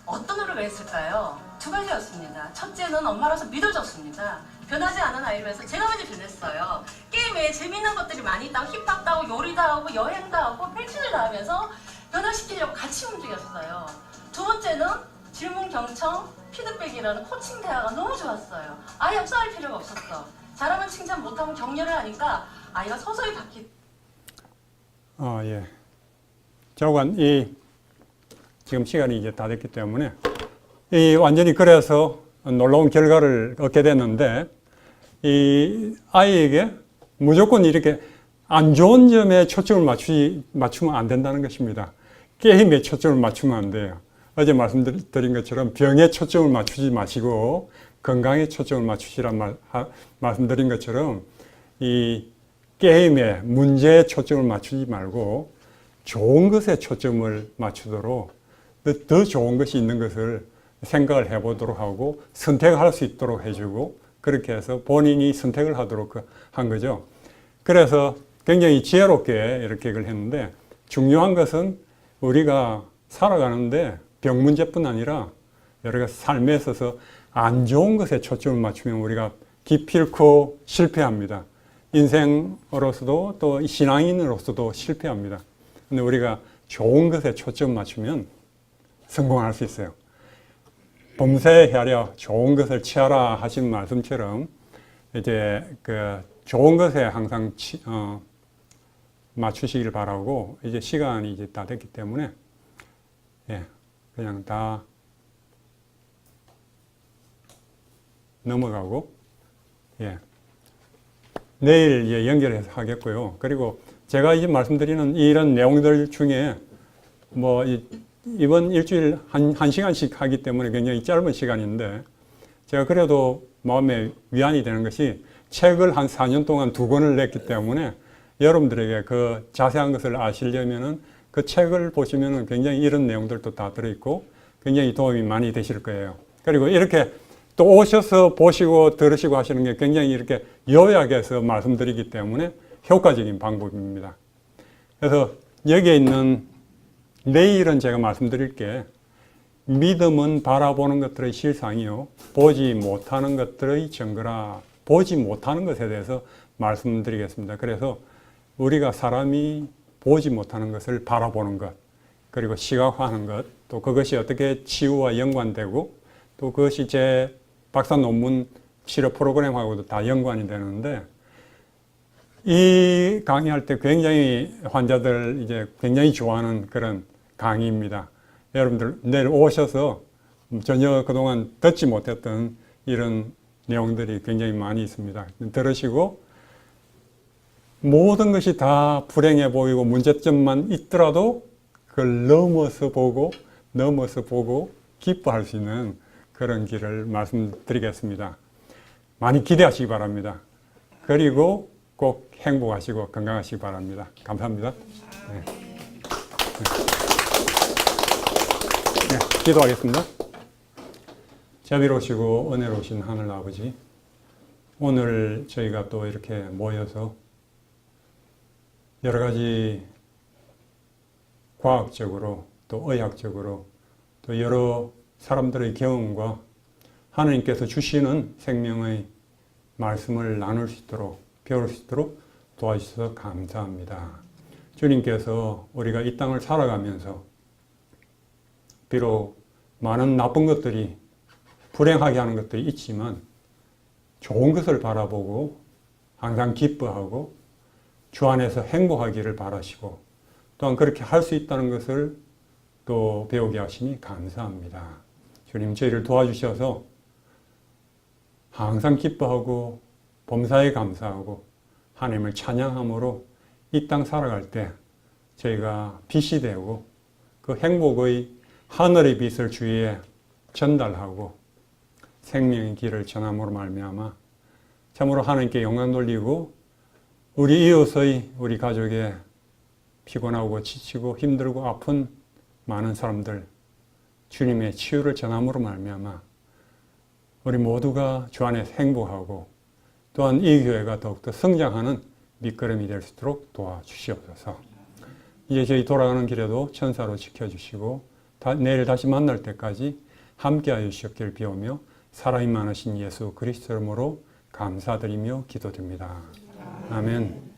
어떤 노력을 했을까요? 두 가지였습니다. 첫째는 엄마로서 믿어줬습니다. 변하지 않은 아이를 위해서 제가 먼저 변했어요. 게임에 재밌는 것들이 많이 있다고 힙합도 하고 요리도 하고 여행도 하고 펜션을 다 하면서 변화시키려고 같이 움직였어요. 두 번째는 질문 경청 피드백이라는 코칭 대화가 너무 좋았어요. 아예 앞서갈 필요가 없었어. 잘하면 칭찬, 못하면 격려를 하니까 아이가 서서히 바뀌.
예. 자관 지금 시간이 이제 다 됐기 때문에 완전히 그래서 놀라운 결과를 얻게 됐는데 이 아이에게 무조건 이렇게 안 좋은 점에 초점을 맞추면 안 된다는 것입니다. 게임에 초점을 맞추면 안 돼요. 어제 말씀드린 것처럼 병에 초점을 맞추지 마시고 건강에 초점을 맞추시란 말씀드린 것처럼 이 게임에 문제에 초점을 맞추지 말고 좋은 것에 초점을 맞추도록 더 좋은 것이 있는 것을 생각을 해보도록 하고 선택할 수 있도록 해주고 그렇게 해서 본인이 선택을 하도록 한 거죠. 그래서 굉장히 지혜롭게 이렇게 이걸 했는데 중요한 것은 우리가 살아가는데 병 문제뿐 아니라 여러 가지 삶에 있어서 안 좋은 것에 초점을 맞추면 우리가 기필코 실패합니다. 인생으로서도 또 신앙인으로서도 실패합니다. 근데 우리가 좋은 것에 초점 맞추면 성공할 수 있어요. 범세하려 좋은 것을 취하라 하신 말씀처럼 이제 그 좋은 것에 항상 맞추시길 바라고 이제 시간이 이제 다 됐기 때문에 그냥 다 넘어가고 내일 연결해서 하겠고요. 그리고 제가 이제 말씀드리는 이런 내용들 중에 뭐 이번 일주일 한 시간씩 하기 때문에 굉장히 짧은 시간인데 제가 그래도 마음에 위안이 되는 것이 책을 한 4년 동안 2권을 냈기 때문에 여러분들에게 그 자세한 것을 아시려면은 그 책을 보시면은 굉장히 이런 내용들도 다 들어있고 굉장히 도움이 많이 되실 거예요. 그리고 이렇게 또 오셔서 보시고 들으시고 하시는 게 굉장히 이렇게 요약해서 말씀드리기 때문에 효과적인 방법입니다. 그래서 여기에 있는 내일은 제가 말씀드릴 게 믿음은 바라보는 것들의 실상이요 보지 못하는 것들의 증거라. 보지 못하는 것에 대해서 말씀드리겠습니다. 그래서 우리가 사람이 보지 못하는 것을 바라보는 것, 그리고 시각화하는 것, 또 그것이 어떻게 치유와 연관되고 또 그것이 제 박사 논문 치료 프로그램하고도 다 연관이 되는데 이 강의할 때 굉장히 환자들 이제 굉장히 좋아하는 그런 강의입니다. 여러분들 내일 오셔서 전혀 그동안 듣지 못했던 이런 내용들이 굉장히 많이 있습니다. 들으시고 모든 것이 다 불행해 보이고 문제점만 있더라도 그걸 넘어서 보고 기뻐할 수 있는 그런 길을 말씀드리겠습니다. 많이 기대하시기 바랍니다. 그리고 꼭 행복하시고 건강하시기 바랍니다. 감사합니다. 네. 네, 기도하겠습니다. 자비로우시고 은혜로우신 하늘 아버지, 오늘 저희가 또 이렇게 모여서 여러 가지 과학적으로 또 의학적으로 또 여러 사람들의 경험과 하나님께서 주시는 생명의 말씀을 나눌 수 있도록 배울 수 있도록 도와주셔서 감사합니다. 주님께서 우리가 이 땅을 살아가면서 비록 많은 나쁜 것들이 불행하게 하는 것들이 있지만 좋은 것을 바라보고 항상 기뻐하고 주 안에서 행복하기를 바라시고 또한 그렇게 할 수 있다는 것을 또 배우게 하시니 감사합니다. 주님 저희를 도와주셔서 항상 기뻐하고 범사에 감사하고 하나님을 찬양함으로 이 땅 살아갈 때 저희가 빛이 되고 그 행복의 하늘의 빛을 주위에 전달하고 생명의 길을 전함으로 말미암아 참으로 하나님께 영광 돌리고 우리 이웃의 우리 가족의 피곤하고 지치고 힘들고 아픈 많은 사람들 주님의 치유를 전함으로 말미암아 우리 모두가 주 안에서 행복하고 또한 이 교회가 더욱더 성장하는 밑거름이 될 수 있도록 도와주시옵소서. 이제 저희 돌아가는 길에도 천사로 지켜주시고 내일 다시 만날 때까지 함께하여 주시옵기를 비우며 살아있는 많으신 예수 그리스도 이름으로 감사드리며 기도드립니다. 아멘.